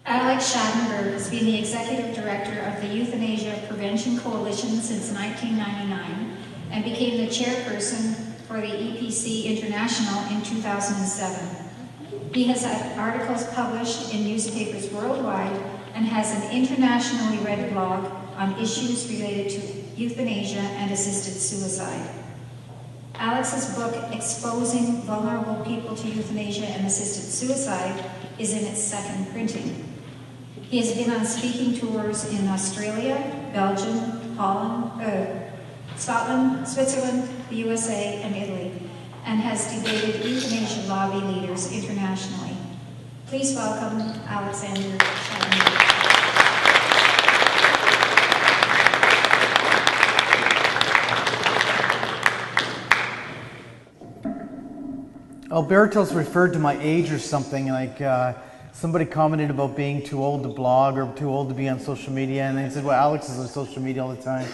Alex Schadenberg has been the Executive Director of the Euthanasia Prevention Coalition since 1999 and became the chairperson for the EPC International in 2007. He has had articles published in newspapers worldwide and has an internationally read blog on issues related to euthanasia and assisted suicide. Alex's book, Exposing Vulnerable People to Euthanasia and Assisted Suicide, is in its second printing. He has been on speaking tours in Australia, Belgium, Holland, Scotland, Switzerland, the USA, and Italy, and has debated euthanasia lobby leaders internationally. Please welcome Alexander Schadenberg. Alberto's referred to my age or something, like somebody commented about being too old to blog or too old to be on social media, and they said, well, Alex is on social media all the time.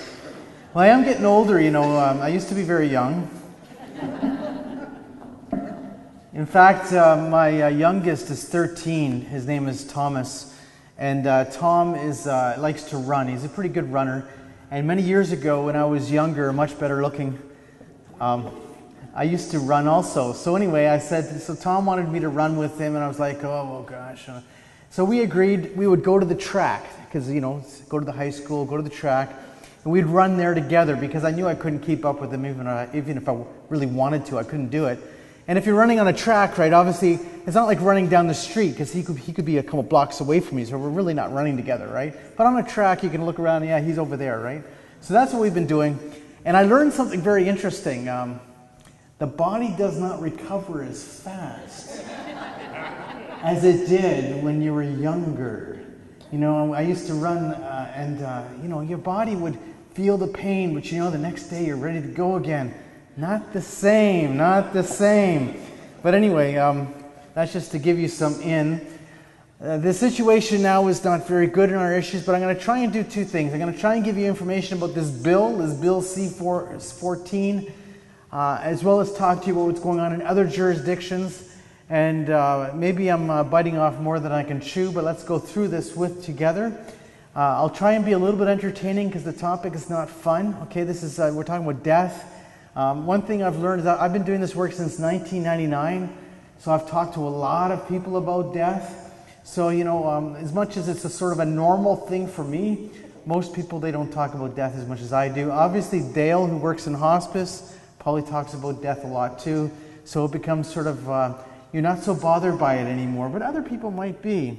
Well, I am getting older, you know. I used to be very young. In fact, my youngest is 13. His name is Thomas, and Tom likes to run. He's a pretty good runner, and many years ago when I was younger, much better looking, I used to run also. So anyway, I said, so Tom wanted me to run with him, and I was like, oh gosh. So we agreed we would go to the track, because, you know, go to the high school, go to the track, and we'd run there together, because I knew I couldn't keep up with him, even if I really wanted to, I couldn't do it. And if you're running on a track, right, obviously, it's not like running down the street, because he could be a couple blocks away from me, so we're really not running together, right? But on a track, you can look around, yeah, he's over there, right? So that's what we've been doing. And I learned something very interesting. The body does not recover as fast as it did when you were younger. You know, I used to run and you know, your body would feel the pain, but you know, the next day you're ready to go again. Not the same, not the same. But anyway, that's just to give you some in. The situation now is not very good in our issues, but I'm going to try and do two things. I'm going to try and give you information about this bill C-14, as well as talk to you about what's going on in other jurisdictions. And maybe I'm biting off more than I can chew, but let's go through this together. I'll try and be a little bit entertaining because the topic is not fun. Okay, this is we're talking about death. One thing I've learned is that I've been doing this work since 1999, so I've talked to a lot of people about death. So, you know, as much as it's a sort of a normal thing for me, most people, they don't talk about death as much as I do. Obviously, Dale, who works in hospice, probably talks about death a lot too, so it becomes sort of, you're not so bothered by it anymore, but other people might be.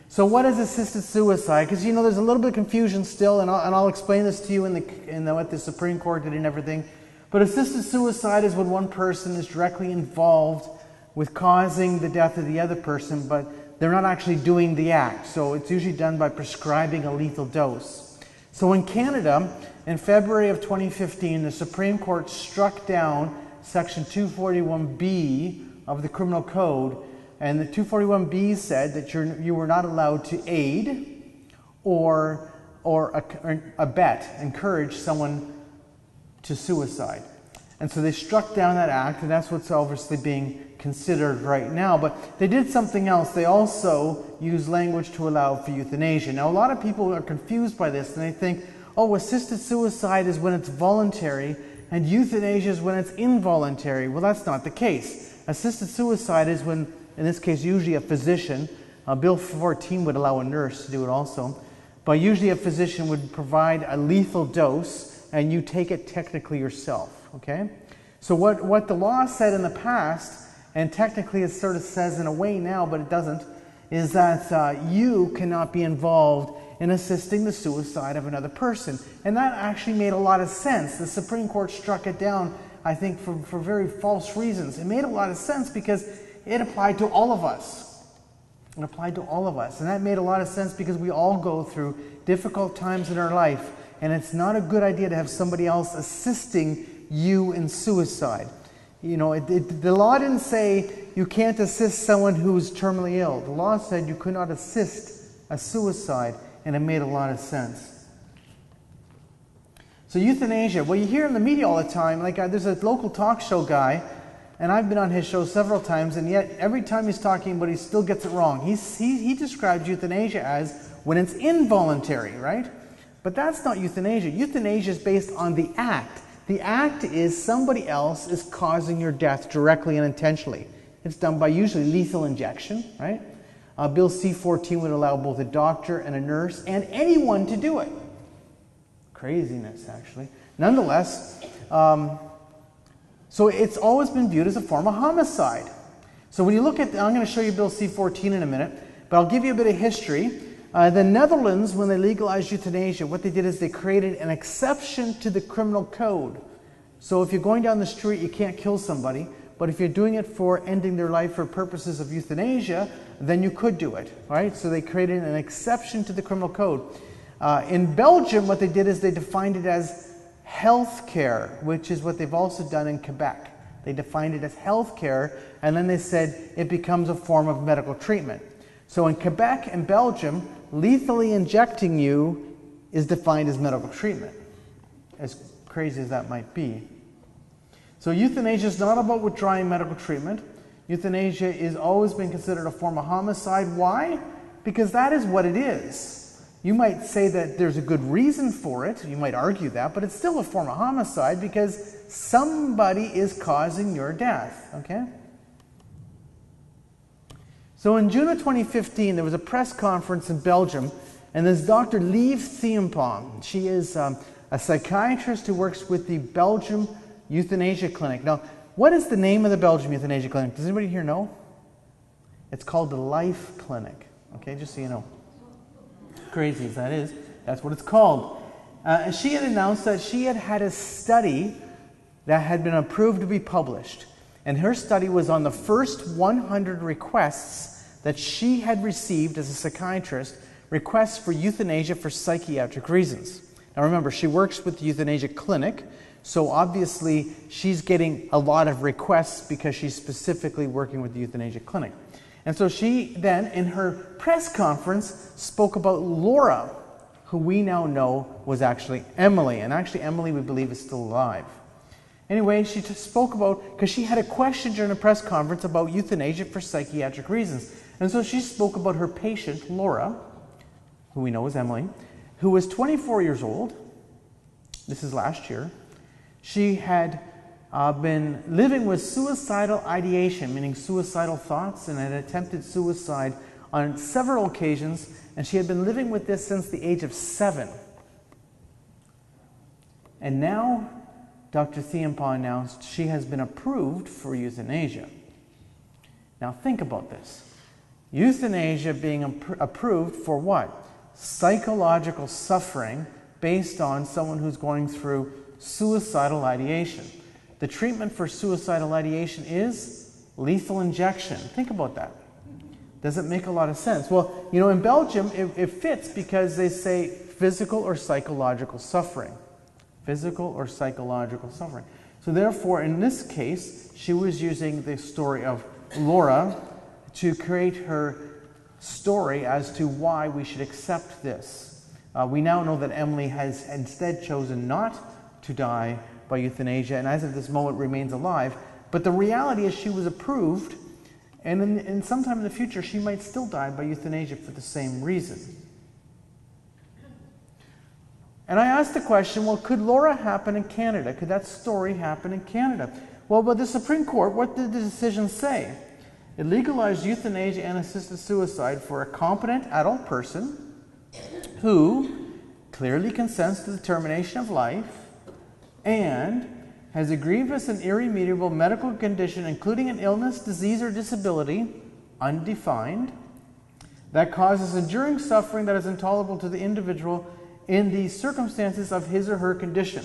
So what is assisted suicide? Because, you know, there's a little bit of confusion still, and I'll explain this to you what the Supreme Court did and everything. But assisted suicide is when one person is directly involved with causing the death of the other person, but they're not actually doing the act. So it's usually done by prescribing a lethal dose. So in Canada, in February of 2015, the Supreme Court struck down Section 241B of the Criminal Code, and the 241B said that you were not allowed to aid or abet, encourage someone to suicide. And so they struck down that act, and that's what's obviously being considered right now. But they did something else. They also used language to allow for euthanasia. Now, a lot of people are confused by this, and they think, oh, assisted suicide is when it's voluntary, and euthanasia is when it's involuntary. Well, that's not the case. Assisted suicide is when, in this case, usually a physician, Bill 14 would allow a nurse to do it also, but usually a physician would provide a lethal dose, and you take it technically yourself, okay? So what the law said in the past, and technically it sort of says in a way now, but it doesn't, is that you cannot be involved in assisting the suicide of another person. And that actually made a lot of sense. The Supreme Court struck it down, I think, for very false reasons. It made a lot of sense because it applied to all of us. It applied to all of us. And that made a lot of sense because we all go through difficult times in our life. And it's not a good idea to have somebody else assisting you in suicide. You know, the law didn't say you can't assist someone who's terminally ill. The law said you could not assist a suicide, and it made a lot of sense. So euthanasia, well, you hear in the media all the time, like there's a local talk show guy and I've been on his show several times, and yet every time he's talking about it, he still gets it wrong. He describes euthanasia as when it's involuntary, right? But that's not euthanasia. Euthanasia is based on the act. The act is somebody else is causing your death directly and intentionally. It's done by usually lethal injection, right? Bill C-14 would allow both a doctor and a nurse and anyone to do it. Craziness, actually. Nonetheless, so it's always been viewed as a form of homicide. So when you look at, I'm going to show you Bill C-14 in a minute, but I'll give you a bit of history. The Netherlands, when they legalized euthanasia, what they did is they created an exception to the criminal code. So if you're going down the street, you can't kill somebody, but if you're doing it for ending their life for purposes of euthanasia, then you could do it, right? So they created an exception to the criminal code. In Belgium, what they did is they defined it as health care, which is what they've also done in Quebec. They defined it as health care, and then they said it becomes a form of medical treatment. So in Quebec and Belgium, lethally injecting you is defined as medical treatment, as crazy as that might be. So euthanasia is not about withdrawing medical treatment. Euthanasia has always been considered a form of homicide. Why? Because that is what it is. You might say that there's a good reason for it, you might argue that, but it's still a form of homicide because somebody is causing your death, okay? So in June of 2015, there was a press conference in Belgium, and this Dr. Lieve Thiempong, she is a psychiatrist who works with the Belgium Euthanasia Clinic. Now, what is the name of the Belgium Euthanasia Clinic? Does anybody here know? It's called the Life Clinic, okay, just so you know. Crazy as that is, that's what it's called. And she had announced that she had had a study that had been approved to be published. And her study was on the first 100 requests that she had received as a psychiatrist, requests for euthanasia for psychiatric reasons. Now remember, she works with the Euthanasia Clinic, so obviously she's getting a lot of requests because she's specifically working with the Euthanasia Clinic. And so she then, in her press conference, spoke about Laura, who we now know was actually Emily. And actually Emily, we believe, is still alive. Anyway, she just spoke about, because she had a question during a press conference about euthanasia for psychiatric reasons. And so she spoke about her patient, Laura, who we know is Emily, who was 24 years old. This is last year. She had been living with suicidal ideation, meaning suicidal thoughts, and had attempted suicide on several occasions, and she had been living with this since the age of 7. And now, Dr. Thiempong announced she has been approved for euthanasia. Now think about this. Euthanasia being approved for what? Psychological suffering based on someone who's going through suicidal ideation. The treatment for suicidal ideation is lethal injection. Think about that. Does it make a lot of sense? Well, you know, in Belgium, it fits because they say physical or psychological suffering. Physical or psychological suffering. So therefore, in this case, she was using the story of Laura to create her story as to why we should accept this. We now know that Emily has instead chosen not to die by euthanasia, and as of this moment remains alive. But the reality is she was approved, and in sometime in the future she might still die by euthanasia for the same reason. And I asked the question, well, could Laura happen in Canada? Could that story happen in Canada? Well, but the Supreme Court, what did the decision say? It legalized euthanasia and assisted suicide for a competent adult person who clearly consents to the termination of life and has a grievous and irremediable medical condition, including an illness, disease, or disability, undefined, that causes enduring suffering that is intolerable to the individual in the circumstances of his or her condition.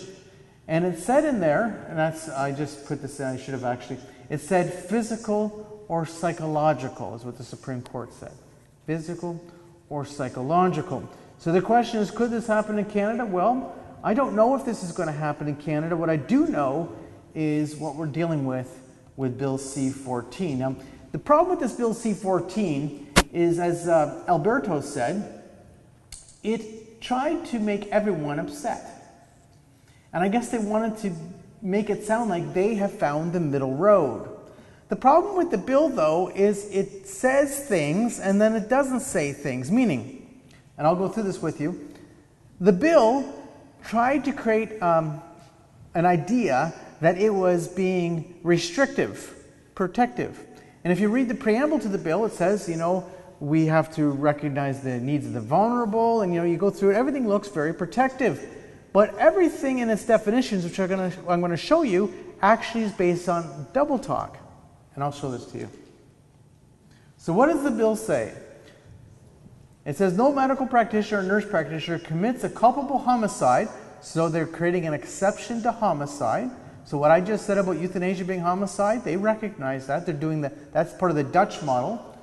And it said in there, and that's, I just put this in, I should have actually, it said physical or psychological is what the Supreme Court said. Physical or psychological. So the question is, could this happen in Canada? Well, I don't know if this is going to happen in Canada. What I do know is what we're dealing with Bill C-14. Now, the problem with this Bill C-14 is, as Alberto said, it tried to make everyone upset. And I guess they wanted to make it sound like they have found the middle road. The problem with the bill, though, is it says things and then it doesn't say things. Meaning, and I'll go through this with you, the bill tried to create an idea that it was being restrictive, protective. And if you read the preamble to the bill, it says, we have to recognize the needs of the vulnerable, and you go through it, everything looks very protective. But everything in its definitions, which I'm going to show you, actually is based on double talk. And I'll show this to you. So what does the bill say? It says no medical practitioner or nurse practitioner commits a culpable homicide, so they're creating an exception to homicide. So what I just said about euthanasia being homicide, they recognize that. They're doing that's part of the Dutch model.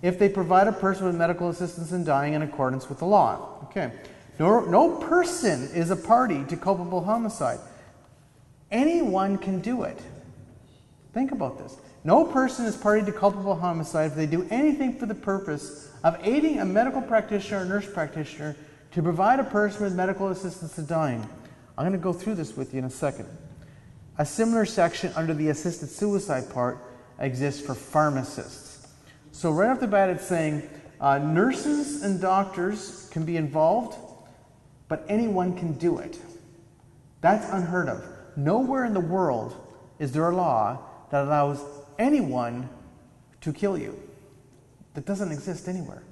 If they provide a person with medical assistance in dying in accordance with the law. Okay. No person is a party to culpable homicide. Anyone can do it. Think about this. No person is party to culpable homicide if they do anything for the purpose of aiding a medical practitioner or nurse practitioner to provide a person with medical assistance in dying. I'm going to go through this with you in a second. A similar section under the assisted suicide part exists for pharmacists. So right off the bat it's saying nurses and doctors can be involved, but anyone can do it. That's unheard of. Nowhere in the world is there a law that allows anyone to kill you. That doesn't exist anywhere.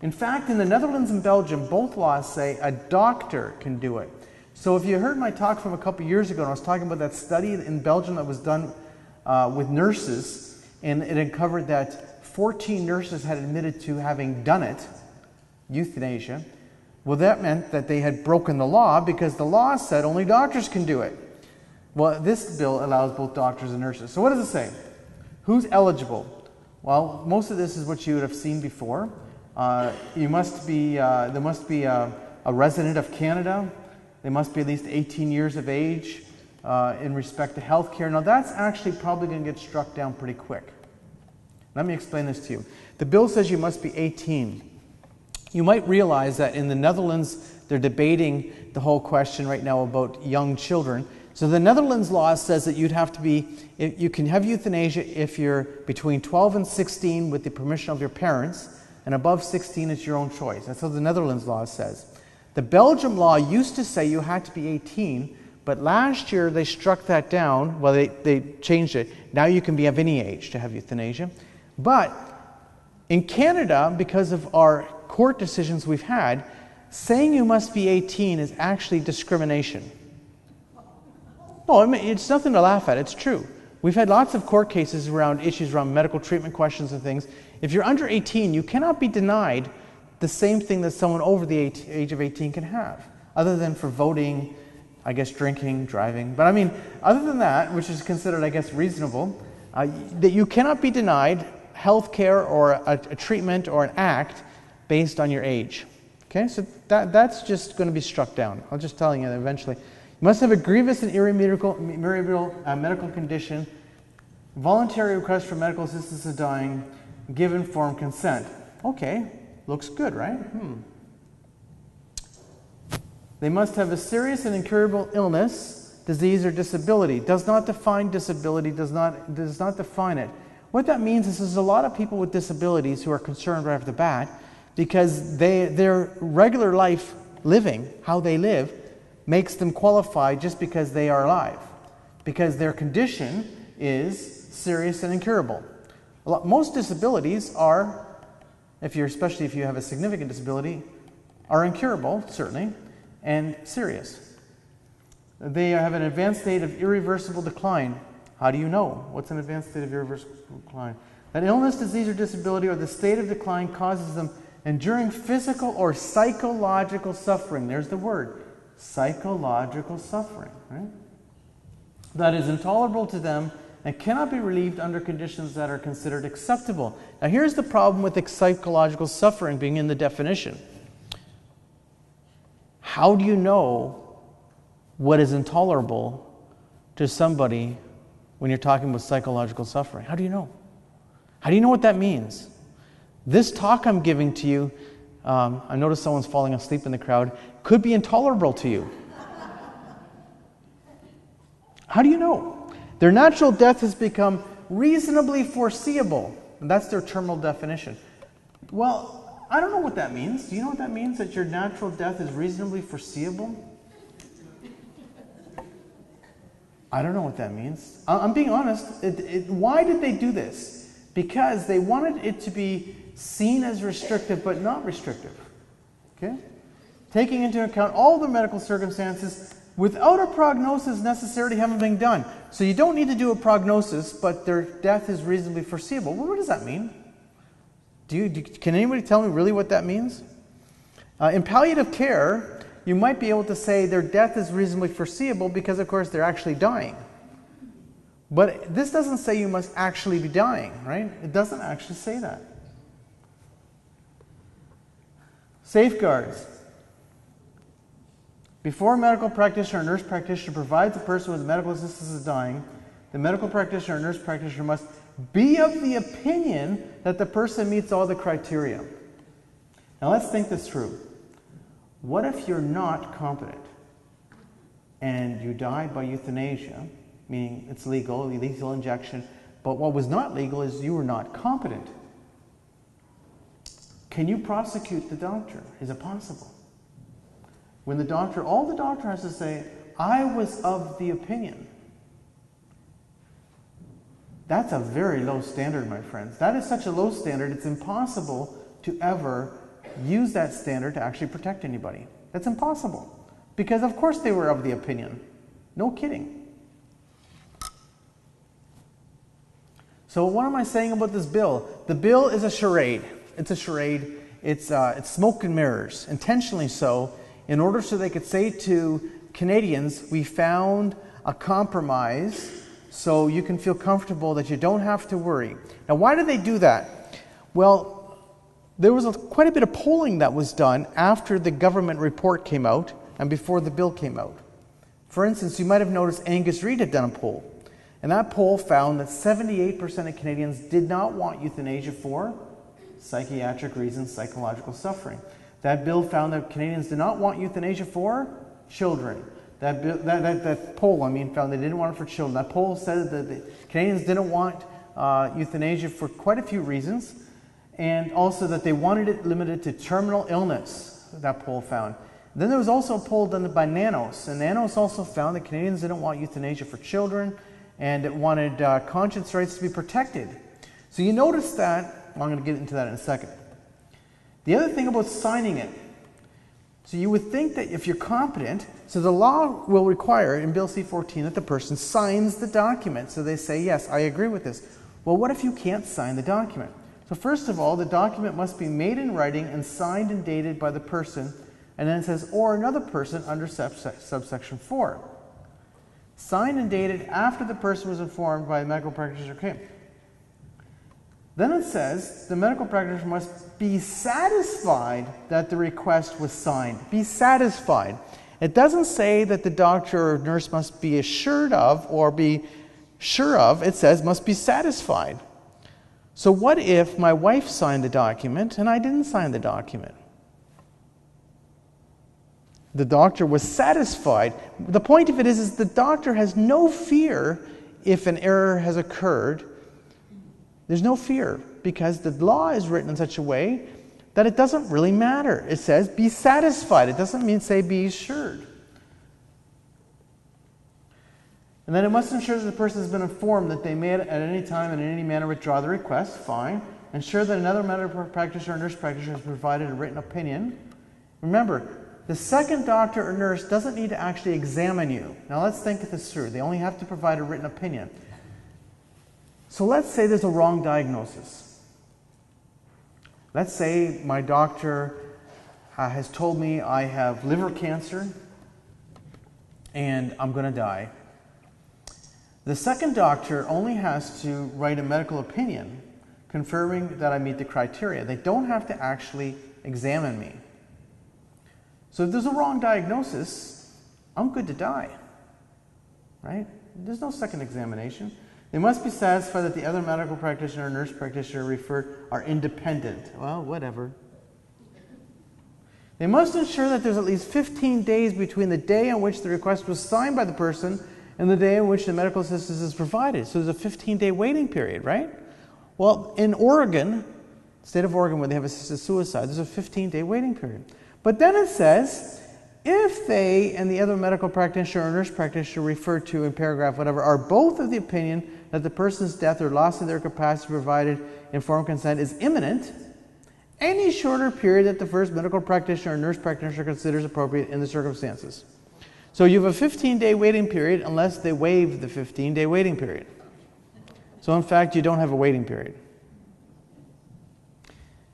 In fact, in the Netherlands and Belgium, both laws say a doctor can do it. So if you heard my talk from a couple years ago, and I was talking about that study in Belgium that was done with nurses, and it uncovered that 14 nurses had admitted to having done it, euthanasia. Well, that meant that they had broken the law because the law said only doctors can do it. Well, this bill allows both doctors and nurses. So what does it say? Who's eligible? Well, most of this is what you would have seen before. There must be a resident of Canada. They must be at least 18 years of age in respect to health care. Now, that's actually probably going to get struck down pretty quick. Let me explain this to you. The bill says you must be 18. You might realize that in the Netherlands, they're debating the whole question right now about young children. So the Netherlands law says that you can have euthanasia if you're between 12 and 16 with the permission of your parents, and above 16 it's your own choice. That's what the Netherlands law says. The Belgium law used to say you had to be 18, but last year they struck that down. Well, they changed it. Now you can be of any age to have euthanasia. But in Canada, because of our court decisions we've had, saying you must be 18 is actually discrimination. No, I mean, it's nothing to laugh at. It's true. We've had lots of court cases around issues around medical treatment questions and things. If you're under 18, you cannot be denied the same thing that someone over the age of 18 can have, other than for voting, I guess drinking, driving. But I mean, other than that, which is considered, I guess, reasonable, that you cannot be denied health care or a treatment or an act based on your age. Okay, so that's just going to be struck down. I'm just telling you that eventually. You must have a grievous and irremediable medical condition, voluntary request for medical assistance in dying, give informed consent. Okay, looks good, right? They must have a serious and incurable illness, disease, or disability. Does not define disability, does not define it. What that means is there's a lot of people with disabilities who are concerned right off the bat because their regular life living, how they live, makes them qualify just because they are alive, because their condition is serious and incurable. Most disabilities are, especially if you have a significant disability, are incurable, certainly, and serious. They have an advanced state of irreversible decline. How do you know? What's an advanced state of irreversible decline? That illness, disease, or disability, or the state of decline causes them enduring physical or psychological suffering. There's the word. Psychological suffering, right? That is intolerable to them and cannot be relieved under conditions that are considered acceptable. Now here's the problem with psychological suffering being in the definition. How do you know what is intolerable to somebody when you're talking about psychological suffering? How do you know? How do you know what that means? This talk I'm giving to you, I noticed someone's falling asleep in the crowd, could be intolerable to you. How do you know? Their natural death has become reasonably foreseeable. And that's their terminal definition. Well, I don't know what that means. Do you know what that means, that your natural death is reasonably foreseeable? I don't know what that means. I'm being honest. Why did they do this? Because they wanted it to be seen as restrictive, but not restrictive. Okay? Taking into account all the medical circumstances without a prognosis necessarily having been done. So you don't need to do a prognosis, but their death is reasonably foreseeable. Well, what does that mean? Can anybody tell me really what that means? In palliative care, you might be able to say their death is reasonably foreseeable because, of course, they're actually dying. But this doesn't say you must actually be dying, right? It doesn't actually say that. Safeguards. Before a medical practitioner or nurse practitioner provides a person with medical assistance is dying, the medical practitioner or nurse practitioner must be of the opinion that the person meets all the criteria. Now let's think this through. What if you're not competent and you die by euthanasia, meaning it's legal, lethal injection, but what was not legal is you were not competent? Can you prosecute the doctor? Is it possible? When all the doctor has to say, I was of the opinion. That's a very low standard, my friends. That is such a low standard, it's impossible to ever use that standard to actually protect anybody. That's impossible. Because of course they were of the opinion. No kidding. So what am I saying about this bill? The bill is a charade. It's a charade. It's smoke and mirrors, intentionally so, in order so they could say to Canadians, we found a compromise so you can feel comfortable that you don't have to worry. Now, why did they do that? Well, there was quite a bit of polling that was done after the government report came out and before the bill came out. For instance, you might have noticed Angus Reid had done a poll. And that poll found that 78% of Canadians did not want euthanasia for psychiatric reasons, psychological suffering. That bill found that Canadians did not want euthanasia for children. That poll, found they didn't want it for children. That poll said that the Canadians didn't want euthanasia for quite a few reasons, and also that they wanted it limited to terminal illness, that poll found. Then there was also a poll done by Nanos, and Nanos also found that Canadians didn't want euthanasia for children, and it wanted conscience rights to be protected. So you notice that, well, I'm going to get into that in a second. The other thing about signing it, so you would think that if you're competent, so the law will require in Bill C-14 that the person signs the document. So they say, yes, I agree with this. Well, what if you can't sign the document? So first of all, the document must be made in writing and signed and dated by the person, and then it says, or another person under subsection 4. Signed and dated after the person was informed by a medical practitioner came. Then it says the medical practitioner must be satisfied that the request was signed. Be satisfied. It doesn't say that the doctor or nurse must be assured of or be sure of. It says must be satisfied. So what if my wife signed the document and I didn't sign the document? The doctor was satisfied. The point of it is the doctor has no fear if an error has occurred. There's no fear because the law is written in such a way that it doesn't really matter. It says be satisfied. It doesn't mean say be assured. And then it must ensure that the person has been informed that they may at any time and in any manner withdraw the request. Fine. Ensure that another medical practitioner or nurse practitioner has provided a written opinion. Remember, the second doctor or nurse doesn't need to actually examine you. Now let's think this through. They only have to provide a written opinion. So let's say there's a wrong diagnosis. Let's say my doctor has told me I have liver cancer and I'm going to die. The second doctor only has to write a medical opinion confirming that I meet the criteria. They don't have to actually examine me. So if there's a wrong diagnosis, I'm good to die, right? There's no second examination. They must be satisfied that the other medical practitioner or nurse practitioner referred are independent. Well, whatever. They must ensure that there's at least 15 days between the day on which the request was signed by the person and the day in which the medical assistance is provided. So there's a 15-day waiting period, right? Well, in Oregon, state of Oregon, where they have assisted suicide, there's a 15-day waiting period. But then it says, if they and the other medical practitioner or nurse practitioner referred to in paragraph whatever are both of the opinion that the person's death or loss of their capacity provided informed consent is imminent, any shorter period that the first medical practitioner or nurse practitioner considers appropriate in the circumstances. So you have a 15-day waiting period unless they waive the 15-day waiting period. So in fact, you don't have a waiting period.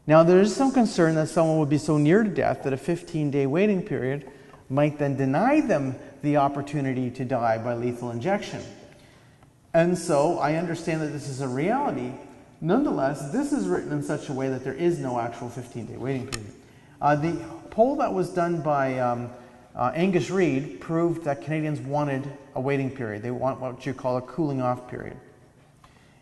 Now there is some concern that someone would be so near to death that a 15-day waiting period might then deny them the opportunity to die by lethal injection. And so I understand that this is a reality. Nonetheless, this is written in such a way that there is no actual 15-day waiting period. The poll that was done by Angus Reid proved that Canadians wanted a waiting period. They want what you call a cooling off period.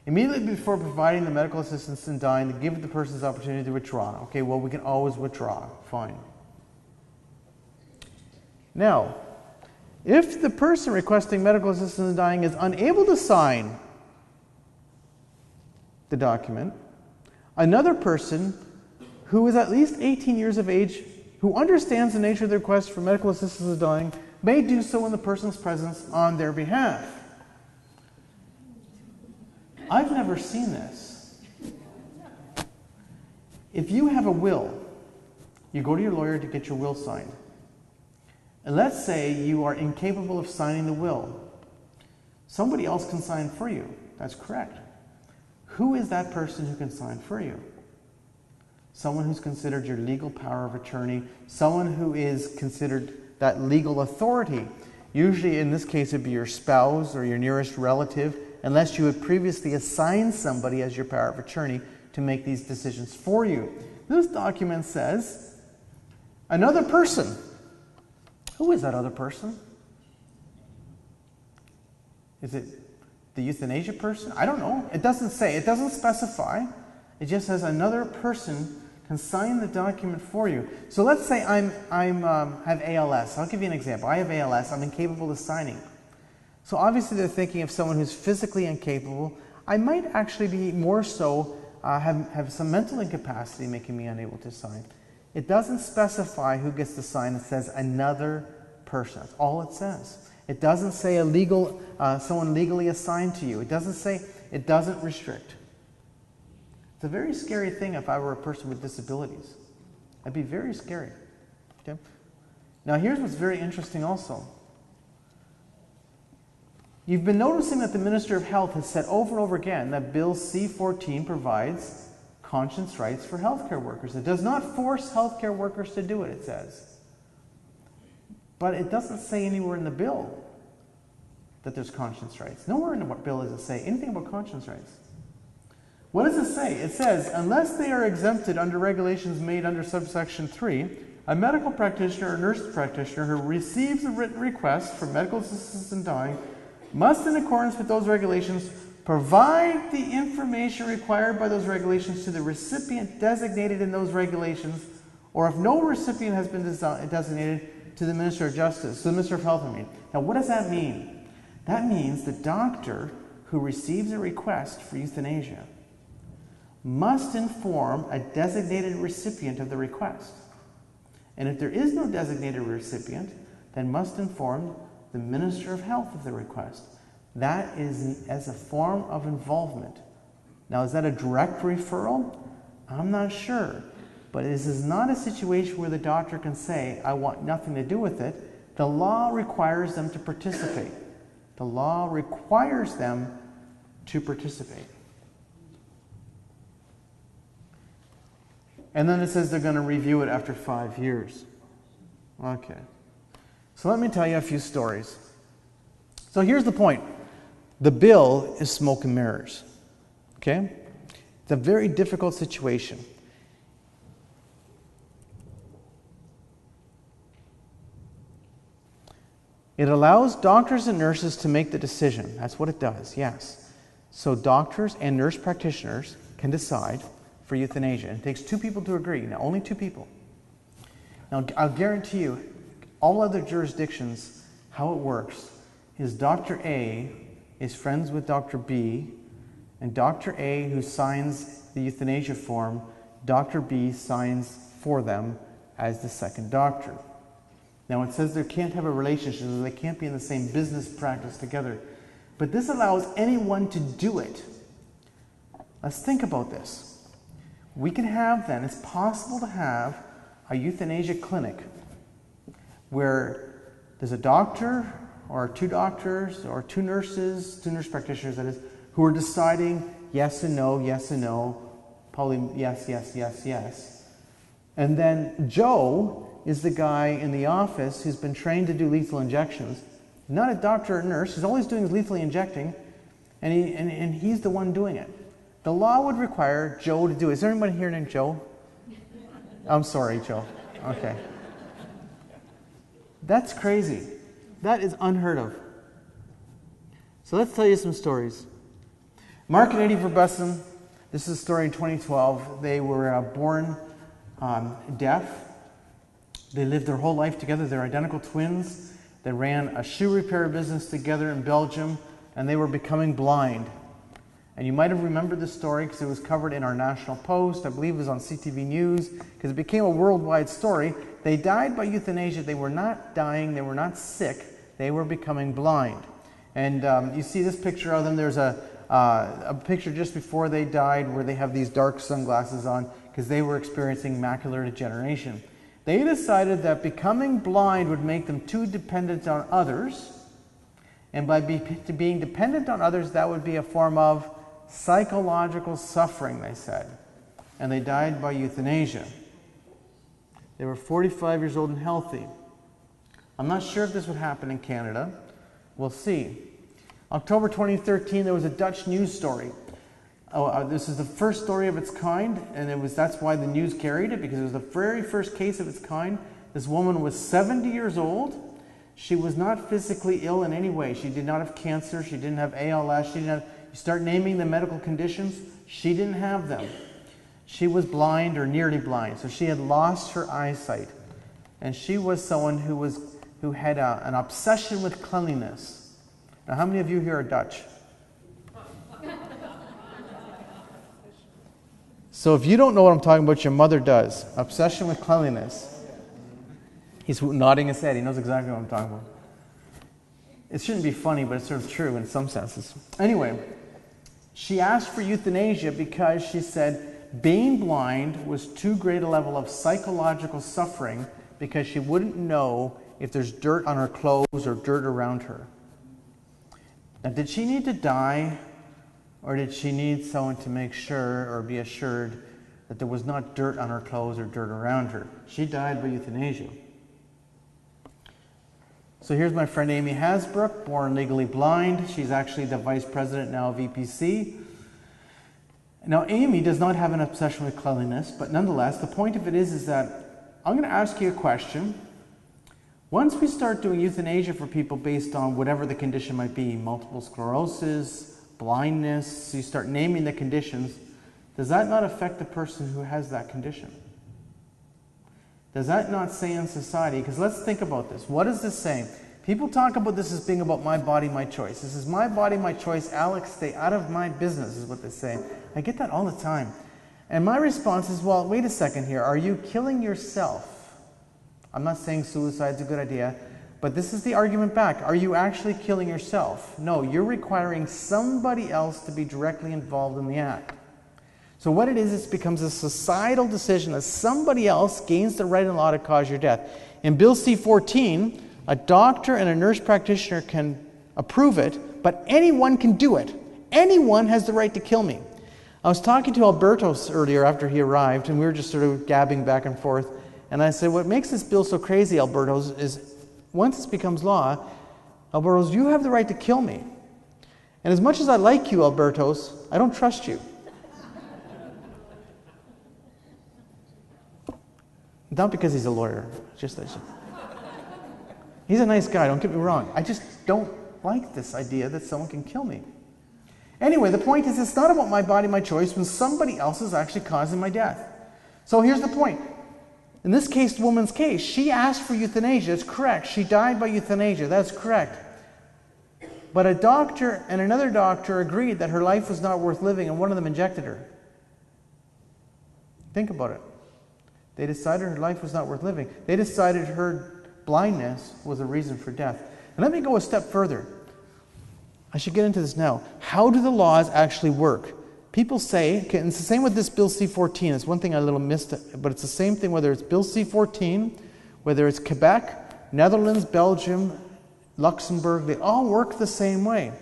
Immediately before providing the medical assistance in dying, to give the person's opportunity to withdraw. Okay, well, we can always withdraw. Fine. Now, if the person requesting medical assistance in dying is unable to sign the document, another person who is at least 18 years of age, who understands the nature of the request for medical assistance in dying, may do so in the person's presence on their behalf. I've never seen this. If you have a will, you go to your lawyer to get your will signed. And let's say you are incapable of signing the will. Somebody else can sign for you. That's correct. Who is that person who can sign for you? Someone who's considered your legal power of attorney, someone who is considered that legal authority. Usually in this case it'd be your spouse or your nearest relative, unless you had previously assigned somebody as your power of attorney to make these decisions for you. This document says, another person. Who is that other person? Is it the euthanasia person? I don't know. It doesn't say. It doesn't specify. It just says another person can sign the document for you. So let's say I have ALS. I'll give you an example. I have ALS. I'm incapable of signing. So obviously they're thinking of someone who's physically incapable. I might actually be more so have some mental incapacity making me unable to sign. It doesn't specify who gets to sign. It says another person. That's all it says. It doesn't say a legal, someone legally assigned to you. It doesn't say, it doesn't restrict. It's a very scary thing if I were a person with disabilities. That'd be very scary. Okay? Now here's what's very interesting also. You've been noticing that the Minister of Health has said over and over again that Bill C-14 provides conscience rights for healthcare workers. It does not force healthcare workers to do it, it says. But it doesn't say anywhere in the bill that there's conscience rights. Nowhere in the bill does it say anything about conscience rights. What does it say? It says, unless they are exempted under regulations made under subsection 3, a medical practitioner or nurse practitioner who receives a written request for medical assistance in dying must, in accordance with those regulations, provide the information required by those regulations to the recipient designated in those regulations, or if no recipient has been designated, to the Minister of Justice, to the Minister of Health, I mean. Now, what does that mean? That means the doctor who receives a request for euthanasia must inform a designated recipient of the request. And if there is no designated recipient, then must inform the Minister of Health of the request. That is as a form of involvement. Now, is that a direct referral? I'm not sure. But this is not a situation where the doctor can say, I want nothing to do with it. The law requires them to participate. The law requires them to participate. And then it says they're going to review it after 5 years. Okay. So let me tell you a few stories. So here's the point. The bill is smoke and mirrors. Okay? It's a very difficult situation. It allows doctors and nurses to make the decision. That's what it does, yes. So doctors and nurse practitioners can decide for euthanasia. And it takes 2 people to agree. Now, only 2 people. Now, I'll guarantee you, all other jurisdictions, how it works is Dr. A is friends with Dr. B, and Dr. A, who signs the euthanasia form, Dr. B signs for them as the second doctor. Now it says they can't have a relationship, so they can't be in the same business practice together. But this allows anyone to do it. Let's think about this. We can have then, it's possible to have a euthanasia clinic where there's a doctor or two doctors or two nurse practitioners that is, who are deciding yes and no, probably yes, yes, yes, yes. And then Joe is the guy in the office who's been trained to do lethal injections. Not a doctor or nurse, he's always doing is lethally injecting, and he's the one doing it. The law would require Joe to do it. Is there anybody here named Joe? I'm sorry, Joe. Okay. That's crazy. That is unheard of. So let's tell you some stories. Mark and Eddie Verbussin, this is a story in 2012. They were born deaf. They lived their whole life together. They're identical twins. They ran a shoe repair business together in Belgium, and they were becoming blind. And you might have remembered this story because it was covered in our National Post. I believe it was on CTV News because it became a worldwide story. They died by euthanasia. They were not dying. They were not sick. They were becoming blind. And you see this picture of them. There's a picture just before they died where they have these dark sunglasses on because they were experiencing macular degeneration. They decided that becoming blind would make them too dependent on others. And by being dependent on others, that would be a form of psychological suffering, they said. And they died by euthanasia. They were 45 years old and healthy. I'm not sure if this would happen in Canada. We'll see. October 2013, there was a Dutch news story. This is the first story of its kind, and that's why the news carried it, because it was the very first case of its kind. This woman was 70 years old. She was not physically ill in any way. She did not have cancer. She didn't have ALS. She didn't have, you start naming the medical conditions, she didn't have them. She was blind or nearly blind, so she had lost her eyesight. And she was someone who had an obsession with cleanliness. Now, how many of you here are Dutch? So if you don't know what I'm talking about, your mother does. Obsession with cleanliness. He's nodding his head. He knows exactly what I'm talking about. It shouldn't be funny, but it's sort of true in some senses. Anyway, she asked for euthanasia because she said being blind was too great a level of psychological suffering because she wouldn't know if there's dirt on her clothes or dirt around her. Now, did she need to die, or did she need someone to make sure or be assured that there was not dirt on her clothes or dirt around her? She died by euthanasia. So here's my friend Amy Hasbrook, born legally blind. She's actually the vice president now of EPC. Now, Amy does not have an obsession with cleanliness, but nonetheless, the point of it is that I'm going to ask you a question. Once we start doing euthanasia for people based on whatever the condition might be, multiple sclerosis, blindness, you start naming the conditions, does that not affect the person who has that condition? Does that not say in society, because let's think about this. What is this saying? People talk about this as being about my body, my choice. This is my body, my choice. Alex, stay out of my business is what they say. I get that all the time. And my response is, well, wait a second here. Are you killing yourself? I'm not saying suicide's a good idea, but this is the argument back. Are you actually killing yourself? No, you're requiring somebody else to be directly involved in the act. So what it is, it becomes a societal decision that somebody else gains the right and law to cause your death. In Bill C-14, a doctor and a nurse practitioner can approve it, but anyone can do it. Anyone has the right to kill me. I was talking to Albertos earlier after he arrived, and we were just sort of gabbing back and forth. And I said, what makes this bill so crazy, Albertos, is once this becomes law, Albertos, you have the right to kill me. And as much as I like you, Albertos, I don't trust you. Not because he's a lawyer, just that he's a nice guy, don't get me wrong. I just don't like this idea that someone can kill me. Anyway, the point is, it's not about my body, my choice, when somebody else is actually causing my death. So here's the point. In this case, the woman's case, she asked for euthanasia. It's correct. She died by euthanasia. That's correct. But a doctor and another doctor agreed that her life was not worth living, and one of them injected her. Think about it. They decided her life was not worth living. They decided her blindness was a reason for death. And let me go a step further. I should get into this now. How do the laws actually work? People say, okay, and it's the same with this Bill C-14. It's one thing I a little missed, but it's the same thing whether it's Bill C-14, whether it's Quebec, Netherlands, Belgium, Luxembourg, they all work the same way.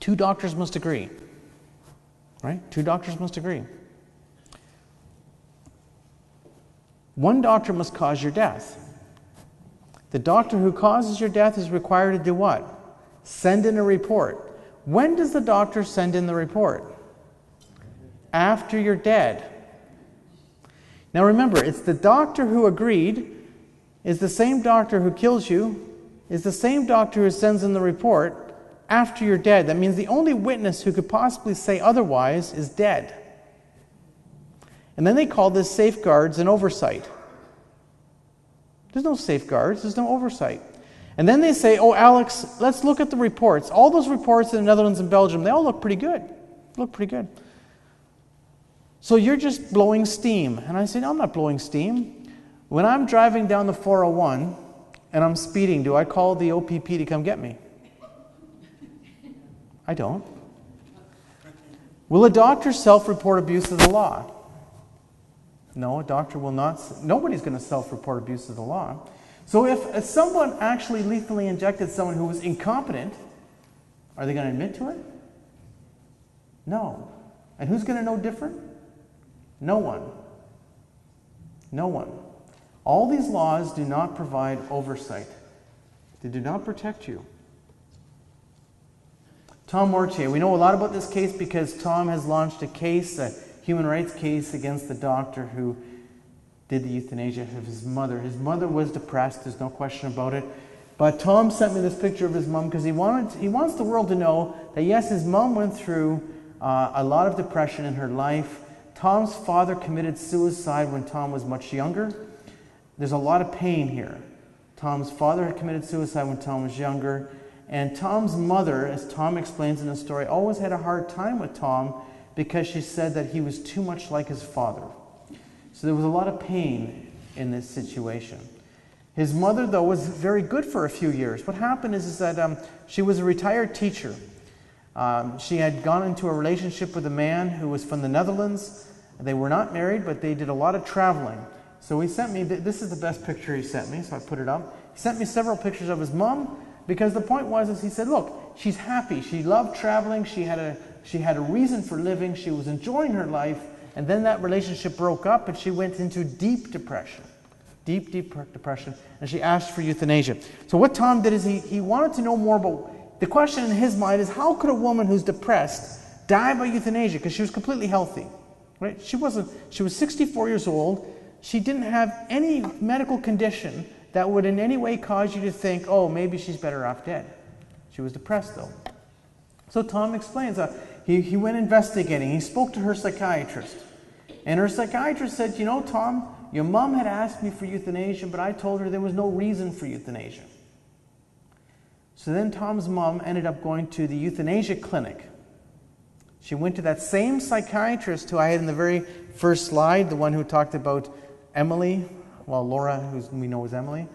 2 doctors must agree. Right? 2 doctors must agree. 1 doctor must cause your death. The doctor who causes your death is required to do what? Send in a report. When does the doctor send in the report? After you're dead. Now remember, it's the doctor who agreed, is the same doctor who kills you, is the same doctor who sends in the report after you're dead. That means the only witness who could possibly say otherwise is dead. And then they call this safeguards and oversight. There's no safeguards, there's no oversight. And then they say, oh, Alex, let's look at the reports. All those reports in the Netherlands and Belgium, they all look pretty good. Look pretty good. So you're just blowing steam. And I say, no, I'm not blowing steam. When I'm driving down the 401 and I'm speeding, do I call the OPP to come get me? I don't. Will a doctor self-report abuse of the law? No, a doctor will not. Nobody's going to self-report abuse of the law. So if someone actually lethally injected someone who was incompetent, are they going to admit to it? No. And who's going to know different? No one. No one. All these laws do not provide oversight. They do not protect you. Tom Mortier. We know a lot about this case because Tom has launched a case, a human rights case against the doctor who did the euthanasia of his mother. His mother was depressed, there's no question about it. But Tom sent me this picture of his mom because he wants the world to know that yes, his mom went through a lot of depression in her life. Tom's father committed suicide when Tom was much younger. There's a lot of pain here. Tom's father had committed suicide when Tom was younger. And Tom's mother, as Tom explains in the story, always had a hard time with Tom because she said that he was too much like his father. So there was a lot of pain in this situation. His mother, though, was very good for a few years. What happened is that she was a retired teacher. She had gone into a relationship with a man who was from the Netherlands. They were not married, but they did a lot of traveling. So he sent me, this is the best picture he sent me, so I put it up. He sent me several pictures of his mom because the point was, is he said, look, she's happy. She loved traveling. She had a reason for living. She was enjoying her life. And then that relationship broke up and she went into deep depression. Deep depression. And she asked for euthanasia. So what Tom did is he wanted to know more about, the question in his mind is how could a woman who's depressed die by euthanasia? Because she was completely healthy. Right? She was 64 years old. She didn't have any medical condition that would in any way cause you to think, oh, maybe she's better off dead. She was depressed though. So Tom explains, he went investigating. He spoke to her psychiatrist. And her psychiatrist said, you know, Tom, your mom had asked me for euthanasia, but I told her there was no reason for euthanasia. So then Tom's mom ended up going to the euthanasia clinic. She went to that same psychiatrist who I had in the very first slide, the one who talked about Emily, well, Laura, who we know as Emily,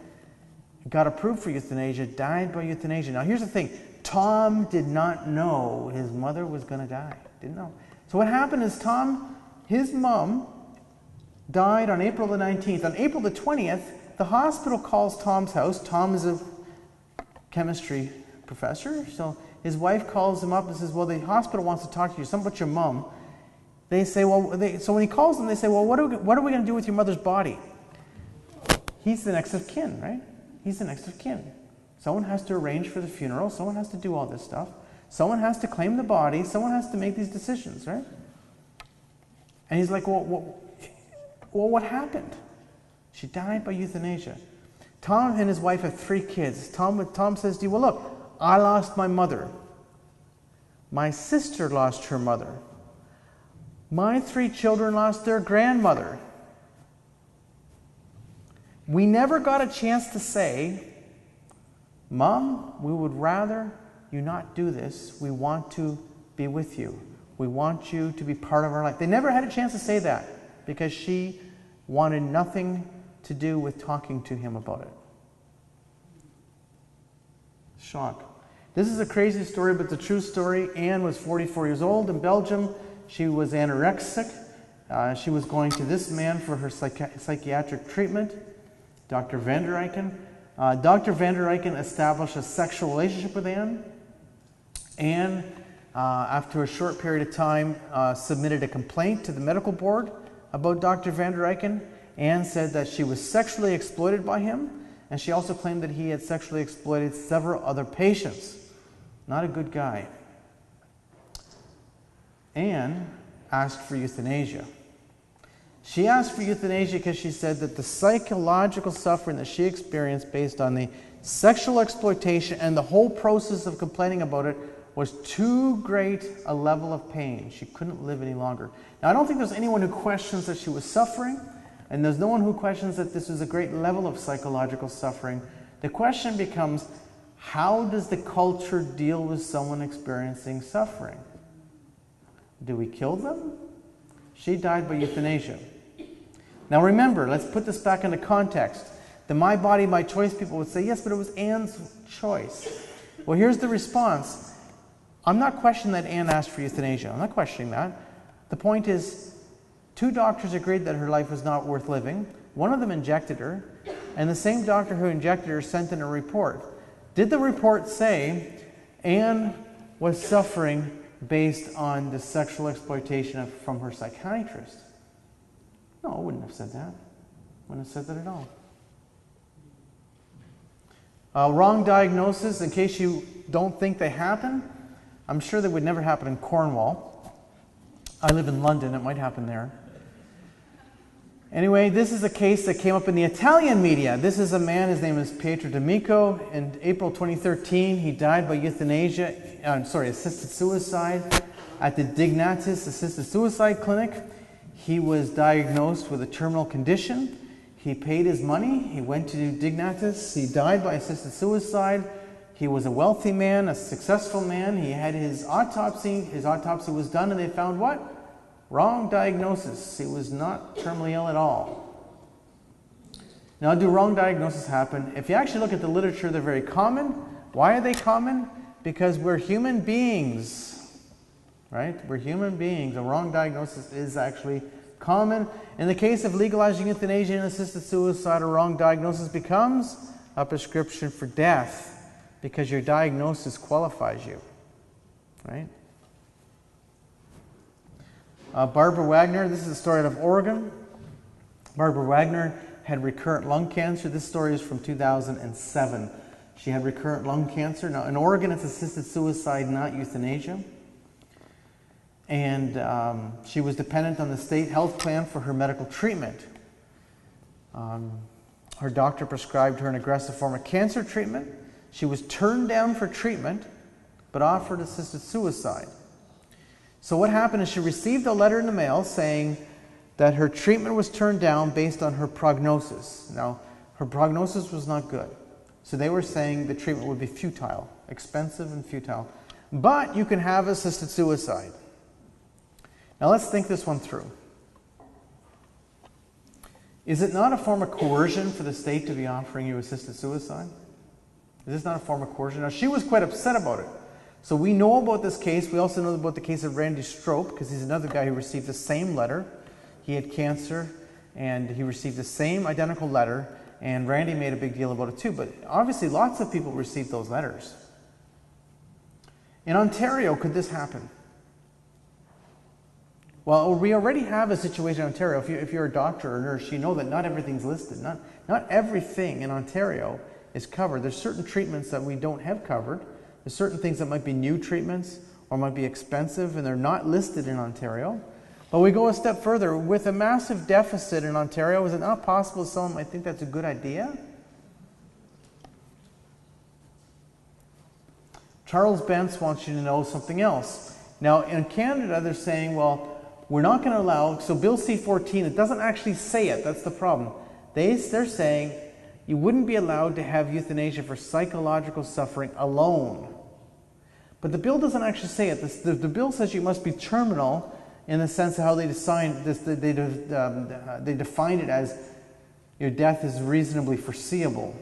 got approved for euthanasia, died by euthanasia. Now here's the thing. Tom did not know his mother was going to die. Didn't know. So what happened is his mom died on April the 19th. On April the 20th, the hospital calls Tom's house. Tom is a chemistry professor. So his wife calls him up and says, well, the hospital wants to talk to you. Something about your mom. They say, well, so when he calls them, they say, well, what are we going to do with your mother's body? He's the next of kin, right? He's the next of kin. Someone has to arrange for the funeral. Someone has to do all this stuff. Someone has to claim the body. Someone has to make these decisions, right? And he's like, well, what happened? She died by euthanasia. Tom and his wife have 3 kids. Tom says to you, well, look, I lost my mother. My sister lost her mother. My 3 children lost their grandmother. We never got a chance to say, Mom, we would rather you not do this. We want to be with you. We want you to be part of our life. They never had a chance to say that because she wanted nothing to do with talking to him about it. Shock. This is a crazy story, but it's a true story. Anne was 44 years old in Belgium. She was anorexic. She was going to this man for her psychiatric treatment, Dr. Van der Eycken. Dr. Van der Eycken established a sexual relationship with Anne. Anne, after a short period of time, submitted a complaint to the medical board about Dr. Van der Eycken. Anne said that she was sexually exploited by him, and she also claimed that he had sexually exploited several other patients. Not a good guy. Anne asked for euthanasia. She asked for euthanasia because she said that the psychological suffering that she experienced based on the sexual exploitation and the whole process of complaining about it was too great a level of pain. She couldn't live any longer. Now, I don't think there's anyone who questions that she was suffering, and there's no one who questions that this was a great level of psychological suffering. The question becomes, how does the culture deal with someone experiencing suffering? Do we kill them? She died by euthanasia. Now remember, let's put this back into context. The my body, my choice people would say, yes, but it was Anne's choice. Well, here's the response. I'm not questioning that Anne asked for euthanasia. I'm not questioning that. The point is, 2 doctors agreed that her life was not worth living. One of them injected her, and the same doctor who injected her sent in a report. Did the report say Anne was suffering based on the sexual exploitation from her psychiatrist? No, it wouldn't have said that. Wouldn't have said that at all. Wrong diagnosis, in case you don't think they happen, I'm sure they would never happen in Cornwall. I live in London, it might happen there. Anyway, this is a case that came up in the Italian media. This is a man, his name is Pietro D'Amico. In April 2013, he died by euthanasia, assisted suicide at the Dignatis Assisted Suicide Clinic. He was diagnosed with a terminal condition. He paid his money. He went to Dignatis. He died by assisted suicide. He was a wealthy man, a successful man. He had his autopsy. His autopsy was done, and they found what? Wrong diagnosis. He was not terminally ill at all. Now, do wrong diagnoses happen? If you actually look at the literature, they're very common. Why are they common? Because we're human beings, right? We're human beings. A wrong diagnosis is actually common. In the case of legalizing euthanasia and assisted suicide, a wrong diagnosis becomes a prescription for death because your diagnosis qualifies you, right? Barbara Wagner, this is a story out of Oregon. Barbara Wagner had recurrent lung cancer. This story is from 2007. She had recurrent lung cancer. Now, in Oregon, it's assisted suicide, not euthanasia. And she was dependent on the state health plan for her medical treatment. Her doctor prescribed her an aggressive form of cancer treatment. She was turned down for treatment, but offered assisted suicide. So what happened is she received a letter in the mail saying that her treatment was turned down based on her prognosis. Now, her prognosis was not good. So they were saying the treatment would be futile, expensive and futile. But you can have assisted suicide. Now let's think this one through. Is it not a form of coercion for the state to be offering you assisted suicide? Is this not a form of coercion? Now, she was quite upset about it. So we know about this case. We also know about the case of Randy Strope, because he's another guy who received the same letter. He had cancer, and he received the same identical letter, and Randy made a big deal about it too. But obviously, lots of people received those letters. In Ontario, could this happen? Well, we already have a situation in Ontario. If you're a doctor or a nurse, you know that not everything's listed. Not everything in Ontario is covered. There's certain treatments that we don't have covered. There's certain things that might be new treatments or might be expensive, and they're not listed in Ontario. But we go a step further. With a massive deficit in Ontario, is it not possible someone might think that's a good idea? Charles Bentz wants you to know something else. Now, in Canada, they're saying, well, we're not going to allow, so Bill C-14, it doesn't actually say it. That's the problem. They're saying you wouldn't be allowed to have euthanasia for psychological suffering alone. But the bill doesn't actually say it. The bill says you must be terminal in the sense of how they define this. They defined it as your death is reasonably foreseeable.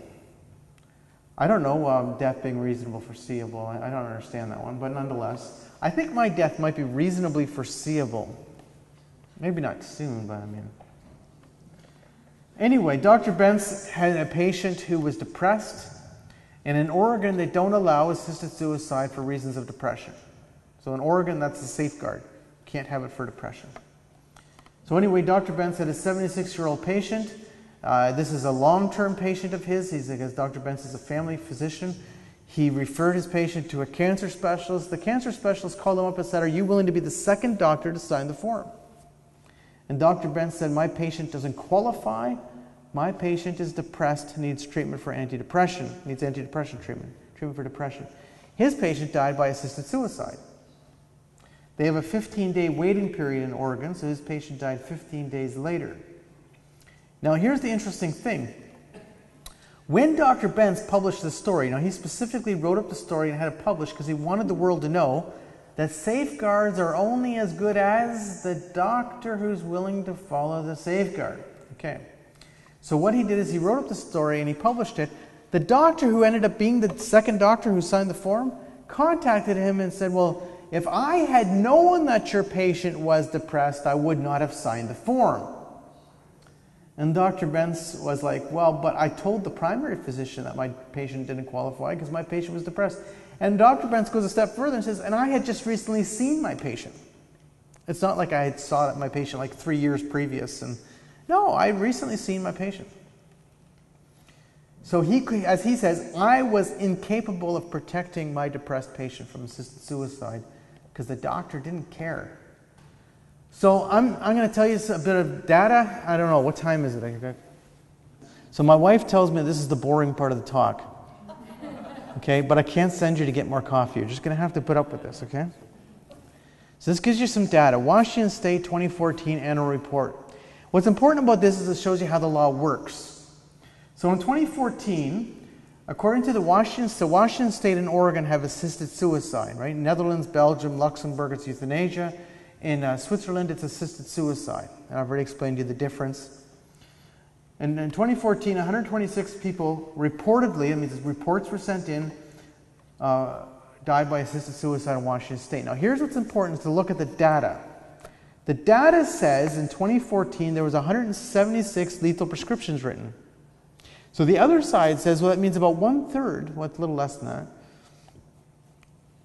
I don't know death being reasonably foreseeable. I don't understand that one, but nonetheless, I think my death might be reasonably foreseeable. Maybe not soon, but I mean. Anyway, Dr. Bentz had a patient who was depressed, and in Oregon they don't allow assisted suicide for reasons of depression. So in Oregon, that's a safeguard. Can't have it for depression. So anyway, Dr. Bentz had a 76-year-old patient. This is a long-term patient of his. Because Dr. Bentz is a family physician. He referred his patient to a cancer specialist. The cancer specialist called him up and said, "Are you willing to be the second doctor to sign the form?" And Dr. Bentz said, "My patient doesn't qualify. My patient is depressed, needs treatment for antidepressant, needs antidepressant treatment for depression." His patient died by assisted suicide. They have a 15-day waiting period in Oregon, so his patient died 15 days later. Now here's the interesting thing. When Dr. Bentz published this story, he specifically wrote up the story and had it published because he wanted the world to know that safeguards are only as good as the doctor who's willing to follow the safeguard. Okay. So what he did is he wrote up the story and he published it. The doctor who ended up being the second doctor who signed the form contacted him and said, "Well, if I had known that your patient was depressed, I would not have signed the form." And Dr. Bentz was like, "Well, but I told the primary physician that my patient didn't qualify because my patient was depressed." And Dr. Bentz goes a step further and says, "And I had just recently seen my patient. It's not like I had saw my patient like 3 years previous. And no, I recently seen my patient." So he, as he says, "I was incapable of protecting my depressed patient from assisted suicide because the doctor didn't care." So I'm going to tell you a bit of data. I don't know, what time is it? So my wife tells me this is the boring part of the talk. Okay, but I can't send you to get more coffee. You're just going to have to put up with this, okay? So this gives you some data. Washington State 2014 Annual Report. What's important about this is it shows you how the law works. So in 2014, according to Washington State and Oregon have assisted suicide, right? Netherlands, Belgium, Luxembourg, it's euthanasia. In Switzerland, it's assisted suicide. And I've already explained to you the difference. And in 2014, 126 people reportedly, I mean, reports were sent in, died by assisted suicide in Washington State. Now, here's what's important, is to look at the data. The data says in 2014 there was 176 lethal prescriptions written. So the other side says, well, that means about 1/3, well, a little less than that,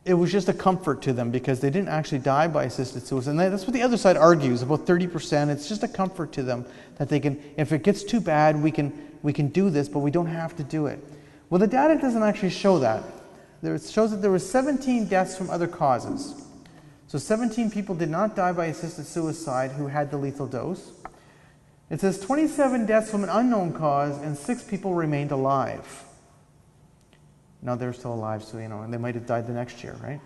it was just a comfort to them because they didn't actually die by assisted suicide. And that's what the other side argues, about 30%. It's just a comfort to them that they can, if it gets too bad, we can do this, but we don't have to do it. Well, the data doesn't actually show that. It shows that there were 17 deaths from other causes. So 17 people did not die by assisted suicide who had the lethal dose. It says 27 deaths from an unknown cause and 6 people remained alive. Now they're still alive, so and they might have died the next year, right?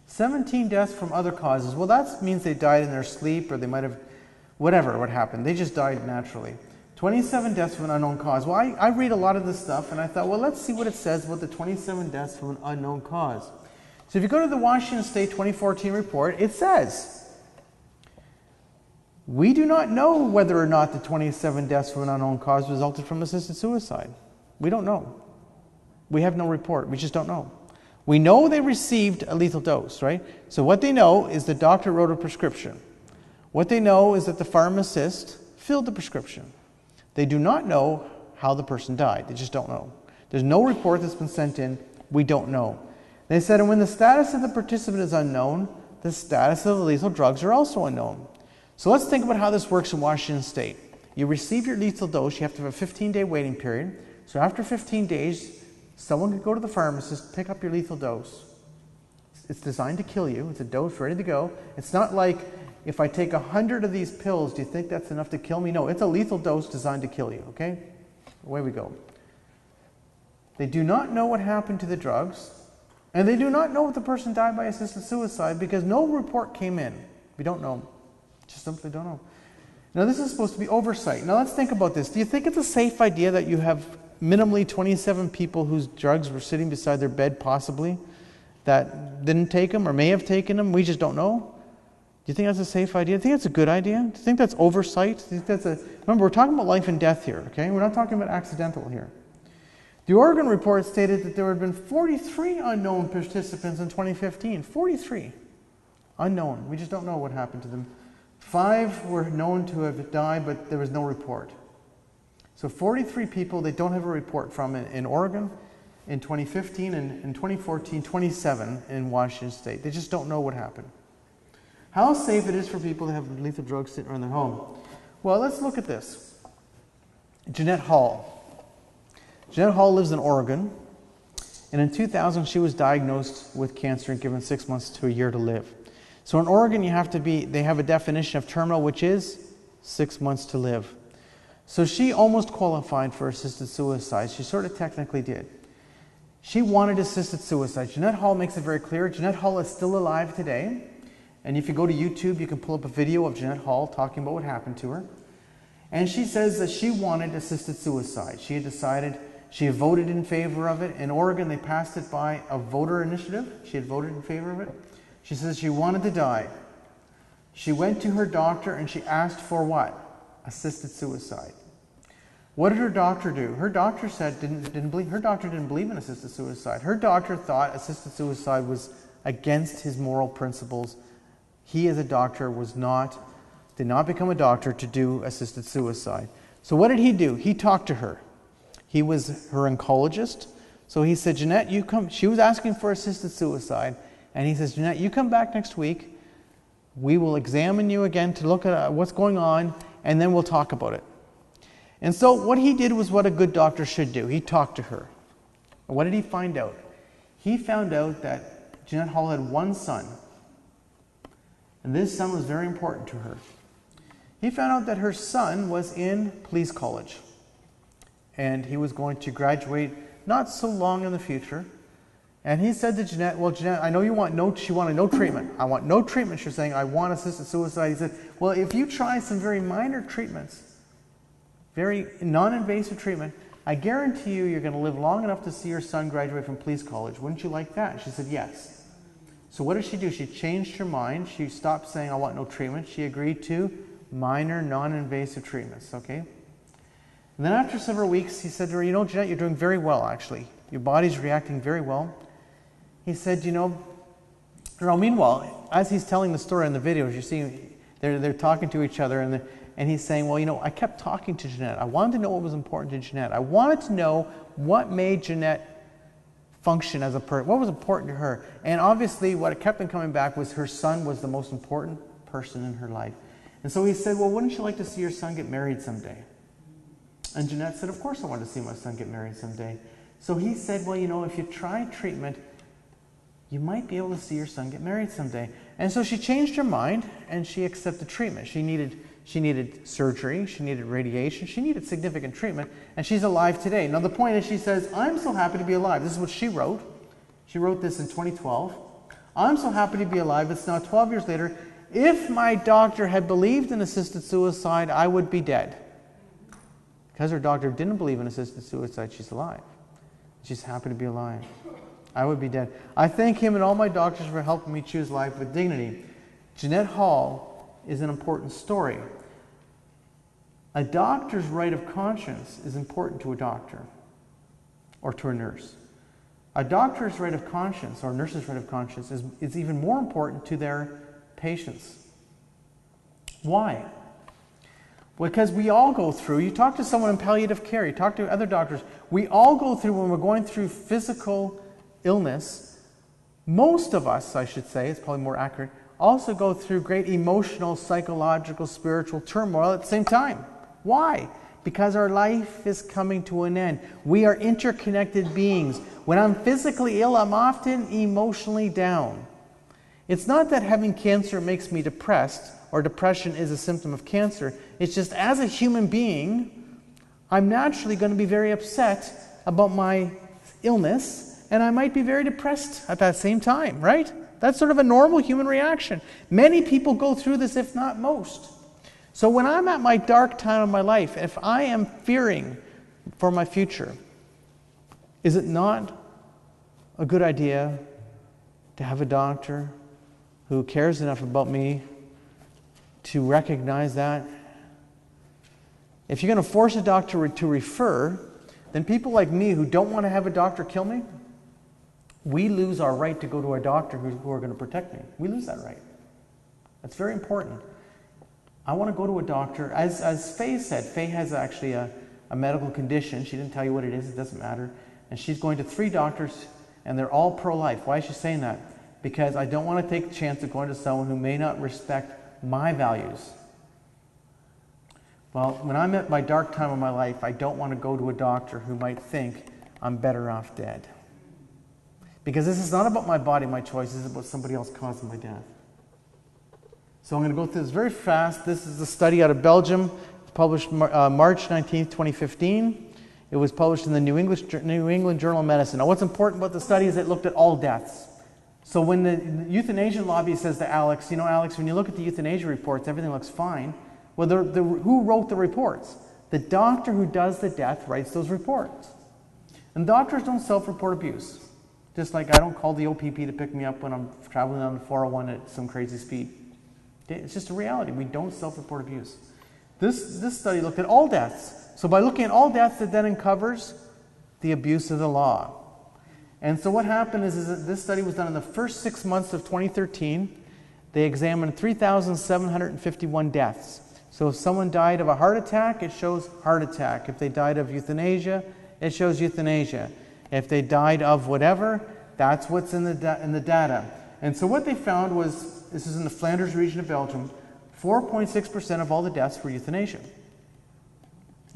17 deaths from other causes. Well, that means they died in their sleep, or they might have, whatever, what happened. They just died naturally. 27 deaths from an unknown cause. Well, I read a lot of this stuff, and I thought, well, let's see what it says about the 27 deaths from an unknown cause. So if you go to the Washington State 2014 report, it says, we do not know whether or not the 27 deaths from an unknown cause resulted from assisted suicide. We don't know. We have no report. We just don't know. We know they received a lethal dose, right? So what they know is the doctor wrote a prescription. What they know is that the pharmacist filled the prescription. They do not know how the person died. They just don't know. There's no report that's been sent in. We don't know. They said, and when the status of the participant is unknown, the status of the lethal drugs are also unknown. So let's think about how this works in Washington State. You receive your lethal dose. You have to have a 15-day waiting period. So after 15 days, someone could go to the pharmacist, pick up your lethal dose. It's designed to kill you. It's a dose ready to go. It's not like, if I take 100 of these pills, do you think that's enough to kill me? No, it's a lethal dose designed to kill you, okay? Away we go. They do not know what happened to the drugs, and they do not know if the person died by assisted suicide because no report came in. We don't know. Just simply don't know. Now, this is supposed to be oversight. Now, let's think about this. Do you think it's a safe idea that you have minimally 27 people whose drugs were sitting beside their bed, possibly, that didn't take them or may have taken them. We just don't know. Do you think that's a safe idea? Do you think that's a good idea? Do you think that's oversight? Do you think that's remember, we're talking about life and death here, okay? We're not talking about accidental here. The Oregon report stated that there had been 43 unknown participants in 2015. 43 unknown. We just don't know what happened to them. 5 were known to have died, but there was no report. So 43 people they don't have a report from in Oregon in 2015, and in 2014, 27 in Washington State. They just don't know what happened. How safe it is for people to have lethal drugs sitting around their home. Well, let's look at this. Jeanette Hall. Jeanette Hall lives in Oregon, and in 2000 she was diagnosed with cancer and given 6 months to a year to live. So in Oregon they have a definition of terminal, which is 6 months to live. So she almost qualified for assisted suicide. She sort of technically did. She wanted assisted suicide. Jeanette Hall makes it very clear. Jeanette Hall is still alive today. And if you go to YouTube, you can pull up a video of Jeanette Hall talking about what happened to her. And she says that she wanted assisted suicide. She had decided, she had voted in favor of it. In Oregon, they passed it by a voter initiative. She had voted in favor of it. She says she wanted to die. She went to her doctor and she asked for what? Assisted suicide. What did her doctor do? Her doctor said her doctor didn't believe in assisted suicide. Her doctor thought assisted suicide was against his moral principles. He, as a doctor, did not become a doctor to do assisted suicide. So what did he do? He talked to her. He was her oncologist. So he said, Jeanette, you come. She was asking for assisted suicide. And he says, Jeanette, you come back next week. We will examine you again to look at what's going on, and then we'll talk about it. And so what he did was what a good doctor should do. He talked to her. And what did he find out? He found out that Jeanette Hall had one son. And this son was very important to her. He found out that her son was in police college. And he was going to graduate not so long in the future. And he said to Jeanette, well, Jeanette, I know she wanted no treatment. I want no treatment. She's saying, I want assisted suicide. He said, well, if you try some very minor treatments, very non-invasive treatment, I guarantee you're going to live long enough to see your son graduate from police college. Wouldn't you like that? She said, yes. So what did she do? She changed her mind. She stopped saying, I want no treatment. She agreed to minor, non-invasive treatments, okay? And then after several weeks, he said to her, Jeanette, you're doing very well, actually. Your body's reacting very well. He said, meanwhile, as he's telling the story in the videos, you see, they're talking to each other, and he's saying, well, I kept talking to Jeanette. I wanted to know what was important to Jeanette. I wanted to know what made Jeanette function as a person, what was important to her. And obviously what kept on coming back was her son was the most important person in her life. And so he said, well, wouldn't you like to see your son get married someday? And Jeanette said, of course I want to see my son get married someday. So he said, well, if you try treatment, you might be able to see your son get married someday. And so she changed her mind and she accepted treatment. She needed surgery, she needed radiation, she needed significant treatment, and she's alive today. Now the point is, she says, I'm so happy to be alive. This is what she wrote. She wrote this in 2012. I'm so happy to be alive. It's now 12 years later. If my doctor had believed in assisted suicide, I would be dead. Because her doctor didn't believe in assisted suicide, she's alive. She's happy to be alive. I would be dead. I thank him and all my doctors for helping me choose life with dignity. Jeanette Hall is an important story. A doctor's right of conscience is important to a doctor or to a nurse. A doctor's right of conscience or a nurse's right of conscience is even more important to their patients. Why? Because we all go through, you talk to someone in palliative care, you talk to other doctors, we all go through, when we're going through physical illness, most of us, I should say, it's probably more accurate, also go through great emotional, psychological, spiritual turmoil at the same time. Why? Because our life is coming to an end. We are interconnected beings. When I'm physically ill, I'm often emotionally down. It's not that having cancer makes me depressed, or depression is a symptom of cancer. It's just, as a human being, I'm naturally going to be very upset about my illness, and I might be very depressed at that same time, right? That's sort of a normal human reaction. Many people go through this, if not most. So when I'm at my dark time of my life, if I am fearing for my future, is it not a good idea to have a doctor who cares enough about me to recognize that. If you're going to force a doctor to refer, then people like me who don't want to have a doctor kill me, we lose our right to go to a doctor who are going to protect me. We lose that right. That's very important. I want to go to a doctor. As Faye said, Faye has actually a medical condition. She didn't tell you what it is. It doesn't matter. And she's going to 3 doctors, and they're all pro-life. Why is she saying that? Because I don't want to take the chance of going to someone who may not respect my values. Well, when I'm at my dark time of my life, I don't want to go to a doctor who might think I'm better off dead. Because this is not about my body, my choice. This is about somebody else causing my death. So I'm going to go through this very fast. This is a study out of Belgium, published March 19th, 2015. It was published in the New England Journal of Medicine. Now, what's important about the study is it looked at all deaths. So when the euthanasia lobby says to Alex, Alex, when you look at the euthanasia reports, everything looks fine. Well, who wrote the reports? The doctor who does the death writes those reports. And doctors don't self-report abuse. Just like I don't call the OPP to pick me up when I'm traveling on the 401 at some crazy speed. It's just a reality. We don't self-report abuse. This study looked at all deaths. So by looking at all deaths, it then uncovers the abuse of the law. And so what happened is that this study was done in the first 6 months of 2013. They examined 3,751 deaths. So if someone died of a heart attack, it shows heart attack. If they died of euthanasia, it shows euthanasia. If they died of whatever, that's what's in the data. And so what they found was, this is in the Flanders region of Belgium, 4.6% of all the deaths were euthanasia.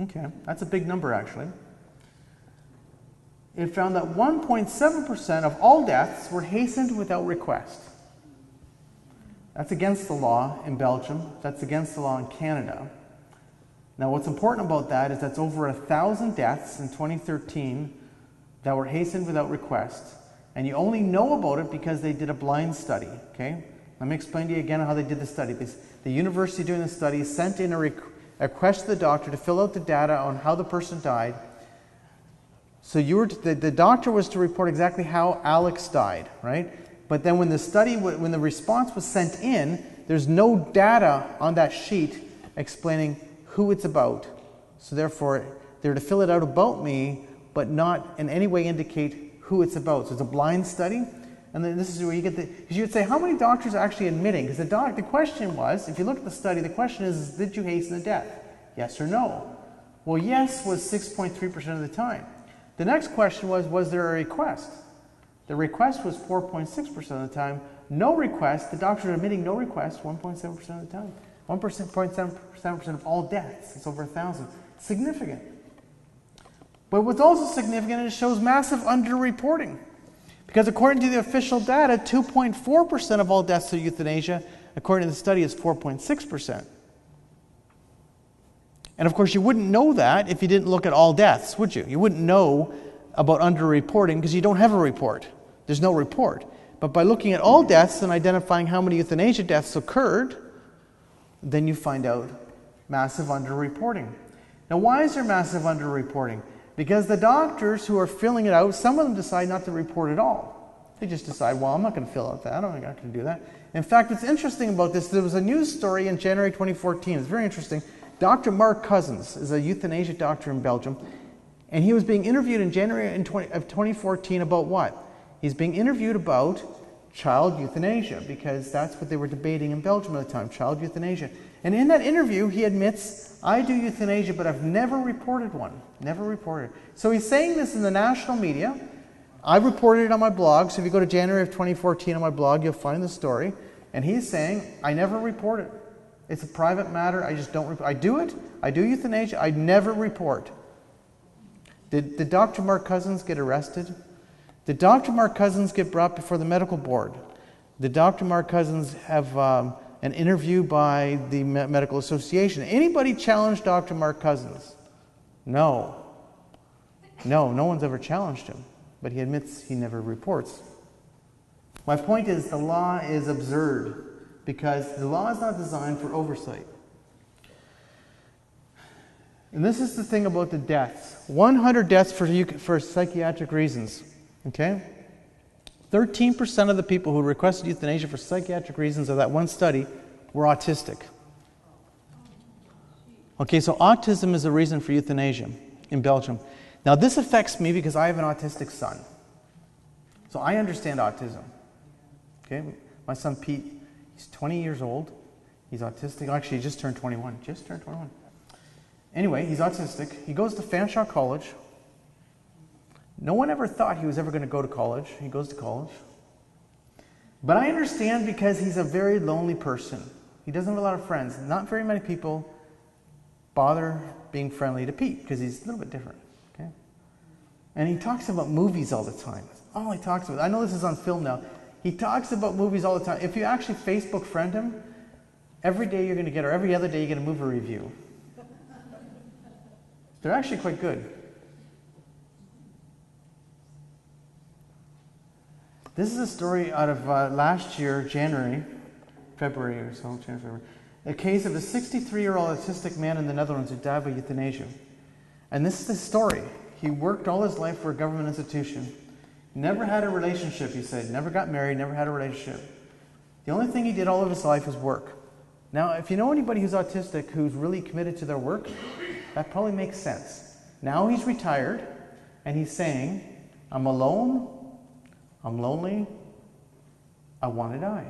Okay, that's a big number actually. It found that 1.7% of all deaths were hastened without request. That's against the law in Belgium. That's against the law in Canada. Now what's important about that is that's over 1,000 deaths in 2013 that were hastened without request. And you only know about it because they did a blind study, okay? Let me explain to you again how they did the study. The university doing the study sent in a request to the doctor to fill out the data on how the person died. So the doctor was to report exactly how Alex died, right? But then when the response was sent in, there's no data on that sheet explaining who it's about. So therefore, they're to fill it out about me, but not in any way indicate who it's about. So it's a blind study. And then this is where you get because you would say, how many doctors are actually admitting? Because the question was, if you look at the study, the question is, did you hasten the death? Yes or no? Well, yes was 6.3% of the time. The next question was there a request? The request was 4.6% of the time. No request, the doctors are admitting no request, 1.7% of the time. 1.7% of all deaths. It's over 1,000. Significant. But what's also significant is it shows massive underreporting. Because according to the official data, 2.4% of all deaths are euthanasia. According to the study, it's 4.6%. And of course, you wouldn't know that if you didn't look at all deaths, would you? You wouldn't know about underreporting because you don't have a report. There's no report. But by looking at all deaths and identifying how many euthanasia deaths occurred, then you find out massive underreporting. Now, why is there massive underreporting? Because the doctors who are filling it out, some of them decide not to report at all. They just decide, well, I'm not going to fill out that. I'm not going to do that. In fact, what's interesting about this, there was a news story in January 2014. It's very interesting. Dr. Mark Cousins is a euthanasia doctor in Belgium, and he was being interviewed in January of 2014 about what? He's being interviewed about child euthanasia, because that's what they were debating in Belgium at the time, child euthanasia. And in that interview, he admits, I do euthanasia, but I've never reported one. Never reported. So he's saying this in the national media. I reported it on my blog, so if you go to January of 2014 on my blog, you'll find the story. And he's saying, I never report it. It's a private matter, I just don't report. I do it, I do euthanasia, I never report. Did Dr. Mark Cousins get arrested? Did Dr. Mark Cousins get brought before the medical board? Did Dr. Mark Cousins have an interview by the Medical Association? Anybody challenge Dr. Mark Cousins? No. No one's ever challenged him, but he admits he never reports. My point is the law is absurd because the law is not designed for oversight. And this is the thing about the deaths. 100 deaths for psychiatric reasons. Okay? 13% of the people who requested euthanasia for psychiatric reasons of that one study were autistic. Okay, so autism is a reason for euthanasia in Belgium. Now this affects me because I have an autistic son. So I understand autism. Okay, my son Pete, he's 20 years old. He's autistic. Actually, he just turned 21. Just turned 21. Anyway, he's autistic. He goes to Fanshawe College. No one ever thought he was ever going to go to college. He goes to college. But I understand because he's a very lonely person. He doesn't have a lot of friends. Not very many people bother being friendly to Pete because he's a little bit different. Okay? And he talks about movies all the time. That's all he talks about. I know this is on film now. He talks about movies all the time. If you actually Facebook friend him, every day you're going to get, or every other day you're going to movie review. They're actually quite good. This is a story out of last year, February or so, January, February. A case of a 63-year-old autistic man in the Netherlands who died by euthanasia. And this is the story. He worked all his life for a government institution. Never had a relationship, he said. Never got married, never had a relationship. The only thing he did all of his life was work. Now, if you know anybody who's autistic who's really committed to their work, that probably makes sense. Now he's retired, and he's saying, I'm alone, I'm lonely, I want to die.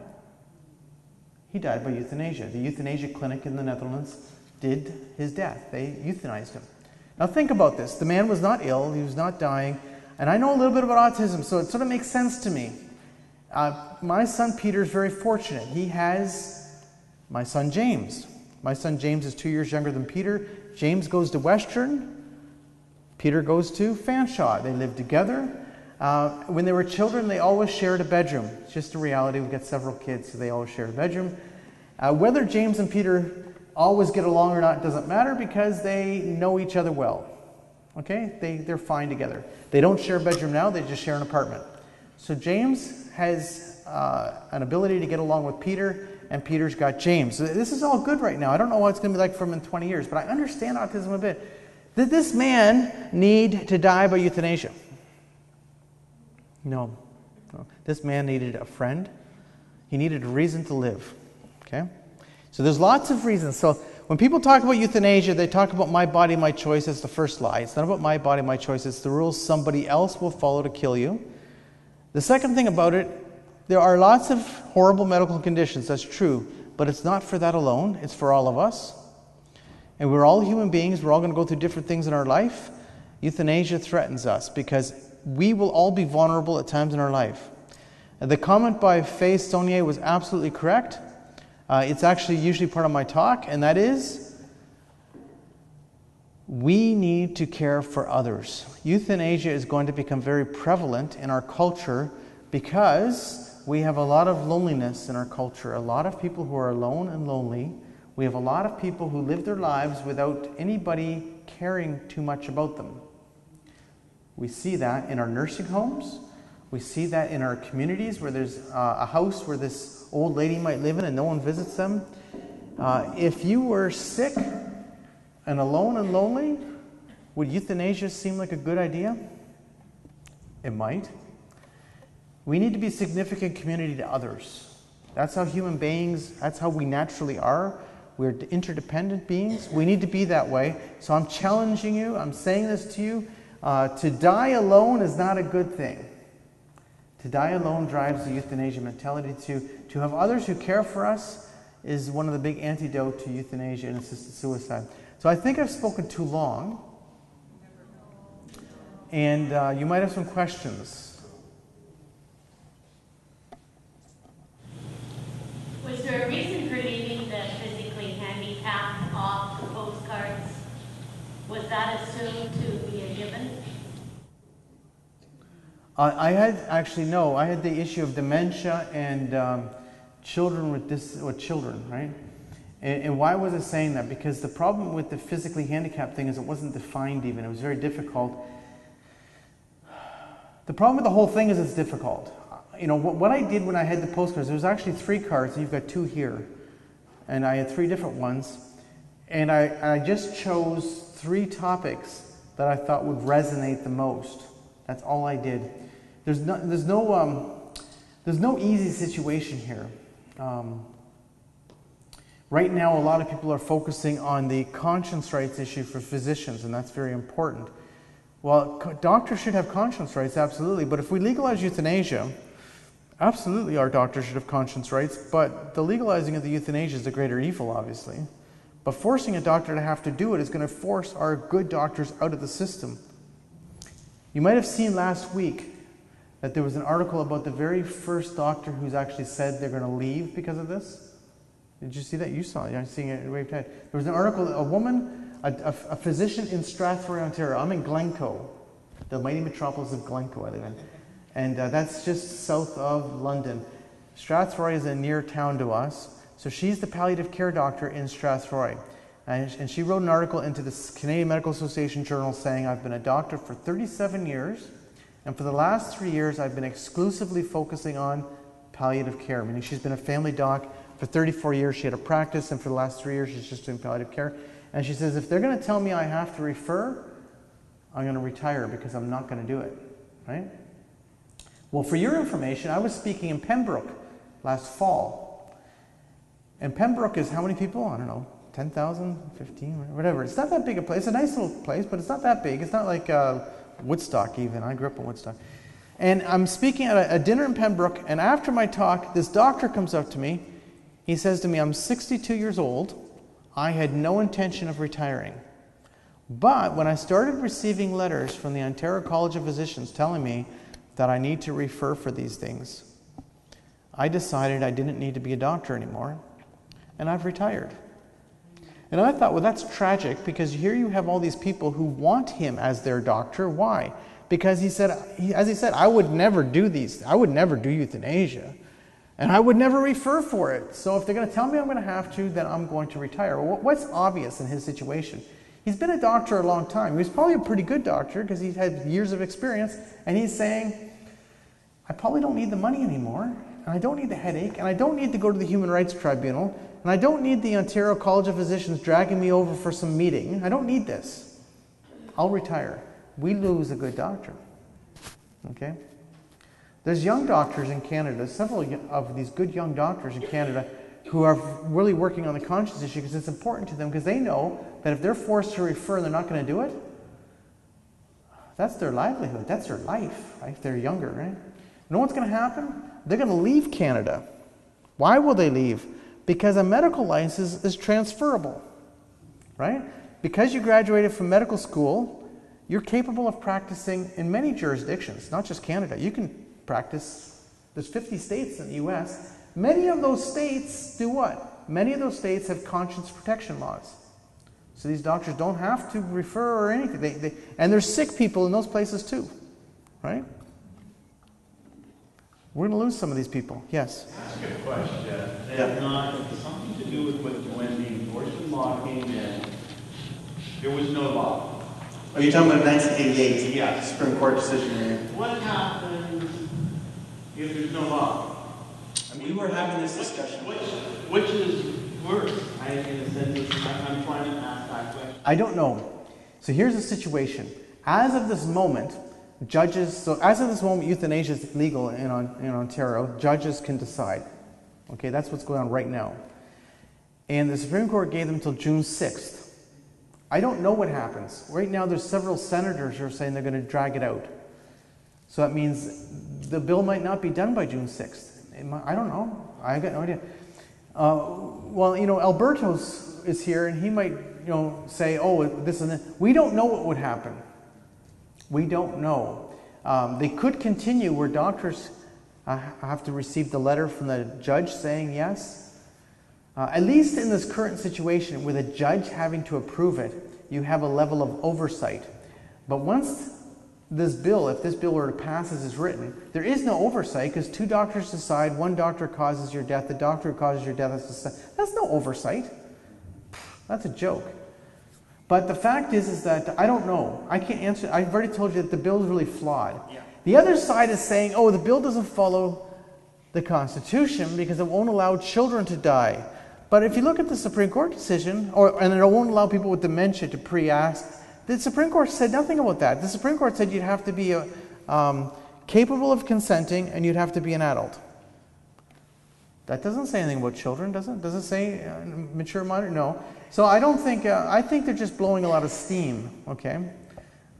He died by euthanasia. The euthanasia clinic in the Netherlands did his death. They euthanized him. Now think about this. The man was not ill, he was not dying, and I know a little bit about autism, so it sort of makes sense to me. My son Peter is very fortunate. He has my son James. My son James is 2 years younger than Peter. James goes to Western. Peter goes to Fanshawe. They live together. When they were children, they always shared a bedroom. It's just a reality. We've got several kids, so they always share a bedroom. Whether James and Peter always get along or not doesn't matter because they know each other well. Okay? They're fine together. They don't share a bedroom now. They just share an apartment. So James has an ability to get along with Peter, and Peter's got James. So this is all good right now. I don't know what it's going to be like for him in 20 years, but I understand autism a bit. Did this man need to die by euthanasia? No. This man needed a friend. He needed a reason to live. Okay? So there's lots of reasons. So when people talk about euthanasia, they talk about my body, my choice. It's the first lie. It's not about my body, my choice. It's the rules somebody else will follow to kill you. The second thing about it, there are lots of horrible medical conditions. That's true. But it's not for that alone. It's for all of us. And we're all human beings. We're all going to go through different things in our life. Euthanasia threatens us because we will all be vulnerable at times in our life. The comment by Faye Saunier was absolutely correct. It's actually usually part of my talk, and that is, we need to care for others. Euthanasia is going to become very prevalent in our culture because we have a lot of loneliness in our culture. A lot of people who are alone and lonely. We have a lot of people who live their lives without anybody caring too much about them. We see that in our nursing homes. We see that in our communities where there's a house where this old lady might live in and no one visits them. If you were sick and alone and lonely, would euthanasia seem like a good idea? It might. We need to be a significant community to others. That's how human beings, that's how we naturally are. We're interdependent beings. We need to be that way. So I'm challenging you, I'm saying this to you. To die alone is not a good thing. To die alone drives the euthanasia mentality. To have others who care for us is one of the big antidote to euthanasia and assisted suicide. So I think I've spoken too long. And you might have some questions. Was there a reason for leaving the physically handicapped off the postcards? Was that assumed to be a given? I had the issue of dementia and children with children, right? And why was it saying that? Because the problem with the physically handicapped thing is it wasn't defined even. It was very difficult. The problem with the whole thing is it's difficult. You know, what I did when I had the postcards, there was actually 3 cards, and you've got 2 here. And I had 3 different ones. And I just chose 3 topics that I thought would resonate the most. That's all I did. There's no There's no easy situation here. Right now, a lot of people are focusing on the conscience rights issue for physicians, and that's very important. Well, doctors should have conscience rights, absolutely, but if we legalize euthanasia, absolutely our doctors should have conscience rights, but the legalizing of the euthanasia is a greater evil, obviously. But forcing a doctor to have to do it is going to force our good doctors out of the system. You might have seen last week that there was an article about the very first doctor who's actually said they're going to leave because of this. Did you see that? You saw it. I'm seeing it waved ahead. There was an article, a woman, a physician in Strathroy, Ontario. I'm in Glencoe, the mighty metropolis of Glencoe I live in. And that's just south of London. Strathroy is a near town to us. So she's the palliative care doctor in Strathroy. And she wrote an article into the Canadian Medical Association Journal saying, I've been a doctor for 37 years, and for the last 3 years I've been exclusively focusing on palliative care, meaning she's been a family doc. For 34 years she had a practice, and for the last 3 years she's just doing palliative care. And she says, if they're going to tell me I have to refer, I'm going to retire because I'm not going to do it. Right? Well, for your information, I was speaking in Pembroke last fall. And Pembroke is how many people? I don't know, 10,000, 15, whatever. It's not that big a place. It's a nice little place, but it's not that big. It's not like Woodstock even. I grew up in Woodstock. And I'm speaking at a dinner in Pembroke, and after my talk, this doctor comes up to me. He says to me, I'm 62 years old. I had no intention of retiring. But when I started receiving letters from the Ontario College of Physicians telling me that I need to refer for these things, I decided I didn't need to be a doctor anymore, and I've retired. And I thought, well, that's tragic, because here you have all these people who want him as their doctor. Why? Because he said, as he said, I would never do these. I would never do euthanasia. And I would never refer for it. So if they're going to tell me I'm going to have to, then I'm going to retire. Well, what's obvious in his situation? He's been a doctor a long time. He was probably a pretty good doctor because he's had years of experience. And he's saying, I probably don't need the money anymore. And I don't need the headache. And I don't need to go to the Human Rights Tribunal. And I don't need the Ontario College of Physicians dragging me over for some meeting. I don't need this. I'll retire. We lose a good doctor. Okay? There's young doctors in Canada, several of these good young doctors in Canada who are really working on the conscience issue because it's important to them, because they know that if they're forced to refer and they're not going to do it, that's their livelihood, that's their life, right? If they're younger, right? You know what's going to happen? They're going to leave Canada. Why will they leave? Because a medical license is transferable, right? Because you graduated from medical school, you're capable of practicing in many jurisdictions, not just Canada. You can practice, there's 50 states in the U.S. Many of those states do what? Many of those states have conscience protection laws. So these doctors don't have to refer or anything. And there's sick people in those places too, right? We're going to lose some of these people. Yes? Ask a question. It's not something to do with when the enforcement law came in. There was no law. Are you talking about 1988? Yeah. Supreme Court decision here. What happens if there's no law? I mean, we were having this discussion. Which is worse? In a sense, I'm trying to ask that question. I don't know. So here's the situation. As of this moment, euthanasia is legal in Ontario. Judges can decide. Okay, that's what's going on right now. And the Supreme Court gave them until June 6th. I don't know what happens. Right now there's several senators who are saying they're going to drag it out. So that means the bill might not be done by June 6th. I don't know. I got no idea. Well, Alberto is here, and he might, say, oh, this and that. We don't know what would happen. We don't know. They could continue where doctors have to receive the letter from the judge saying yes. At least in this current situation, with a judge having to approve it, you have a level of oversight. But once this bill, if this bill were to pass as is written, there is no oversight because two doctors decide, one doctor causes your death, the doctor who causes your death has to decide. That's no oversight. That's a joke. But the fact is that I don't know. I can't answer. I've already told you that the bill is really flawed. Yeah. The other side is saying, oh, the bill doesn't follow the Constitution because it won't allow children to die. But if you look at the Supreme Court decision, and it won't allow people with dementia to pre-ask, the Supreme Court said nothing about that. The Supreme Court said you'd have to be capable of consenting and you'd have to be an adult. That doesn't say anything about children, does it? Does it say mature minor? No. So I don't think, I think they're just blowing a lot of steam, okay?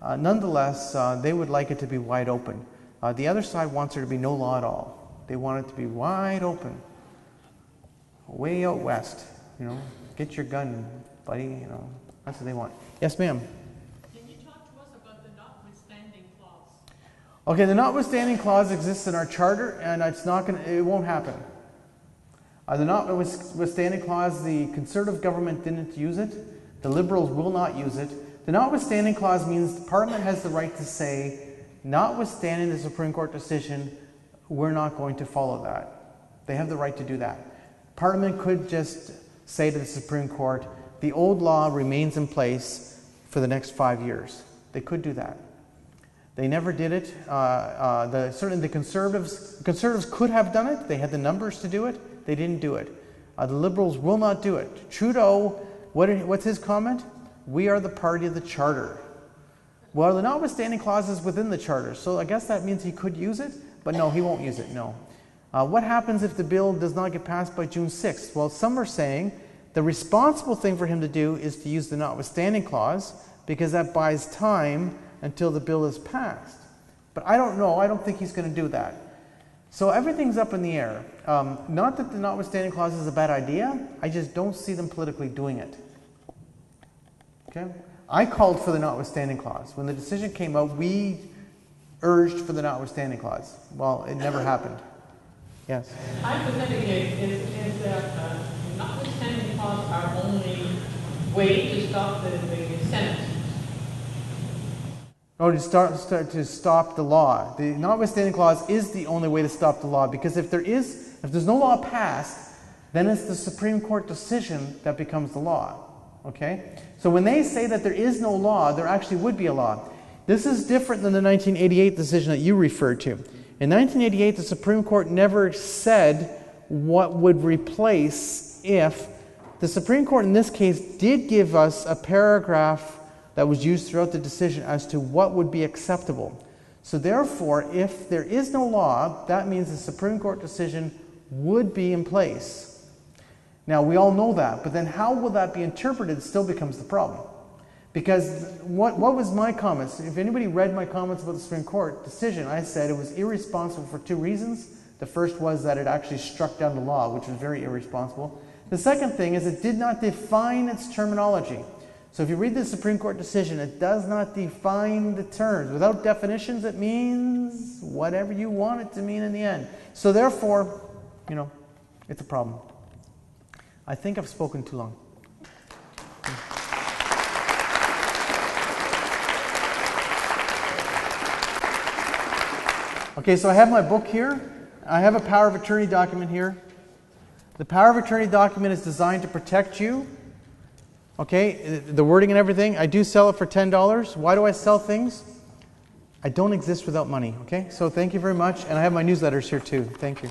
Nonetheless, they would like it to be wide open. The other side wants there to be no law at all. They want it to be wide open. Way out west, you know, get your gun, buddy, you know, that's what they want. Yes, ma'am? Can you talk to us about the notwithstanding clause? Okay, the notwithstanding clause exists in our charter, and it's not going to, it won't happen. The notwithstanding clause, the Conservative government didn't use it. The Liberals will not use it. The notwithstanding clause means the Parliament has the right to say, notwithstanding the Supreme Court decision, we're not going to follow that. They have the right to do that. Parliament could just say to the Supreme Court, the old law remains in place for the next 5 years. They could do that. They never did it. Certainly the Conservatives could have done it. They had the numbers to do it. They didn't do it. The Liberals will not do it. Trudeau, what's his comment? We are the party of the Charter. Well, the notwithstanding clause is within the Charter, so I guess that means he could use it, but no, he won't use it, no. What happens if the bill does not get passed by June 6th? Well, some are saying the responsible thing for him to do is to use the notwithstanding clause because that buys time until the bill is passed. But I don't know. I don't think he's going to do that. So everything's up in the air. Not that the notwithstanding clause is a bad idea. I just don't see them politically doing it. Okay? I called for the notwithstanding clause. When the decision came out, we urged for the notwithstanding clause. Well, it never happened. Yes? Hypothetically, is that notwithstanding clause our only way to stop the Senate? Oh, to stop the law. The notwithstanding clause is the only way to stop the law, because if there's no law passed, then it's the Supreme Court decision that becomes the law. Okay? So when they say that there is no law, there actually would be a law. This is different than the 1988 decision that you referred to. In 1988, the Supreme Court never said what would replace if. The Supreme Court in this case did give us a paragraph that was used throughout the decision as to what would be acceptable. So therefore, if there is no law, that means the Supreme Court decision would be in place. Now, we all know that, but then how will that be interpreted still becomes the problem. Because what was my comments? If anybody read my comments about the Supreme Court decision, I said it was irresponsible for two reasons. The first was that it actually struck down the law, which was very irresponsible. The second thing is it did not define its terminology. So if you read the Supreme Court decision, it does not define the terms. Without definitions, it means whatever you want it to mean in the end. So therefore, you know, it's a problem. I think I've spoken too long. Okay, so I have my book here. I have a power of attorney document here. The power of attorney document is designed to protect you. Okay, the wording and everything. I do sell it for $10. Why do I sell things? I don't exist without money. Okay, so thank you very much. And I have my newsletters here too. Thank you.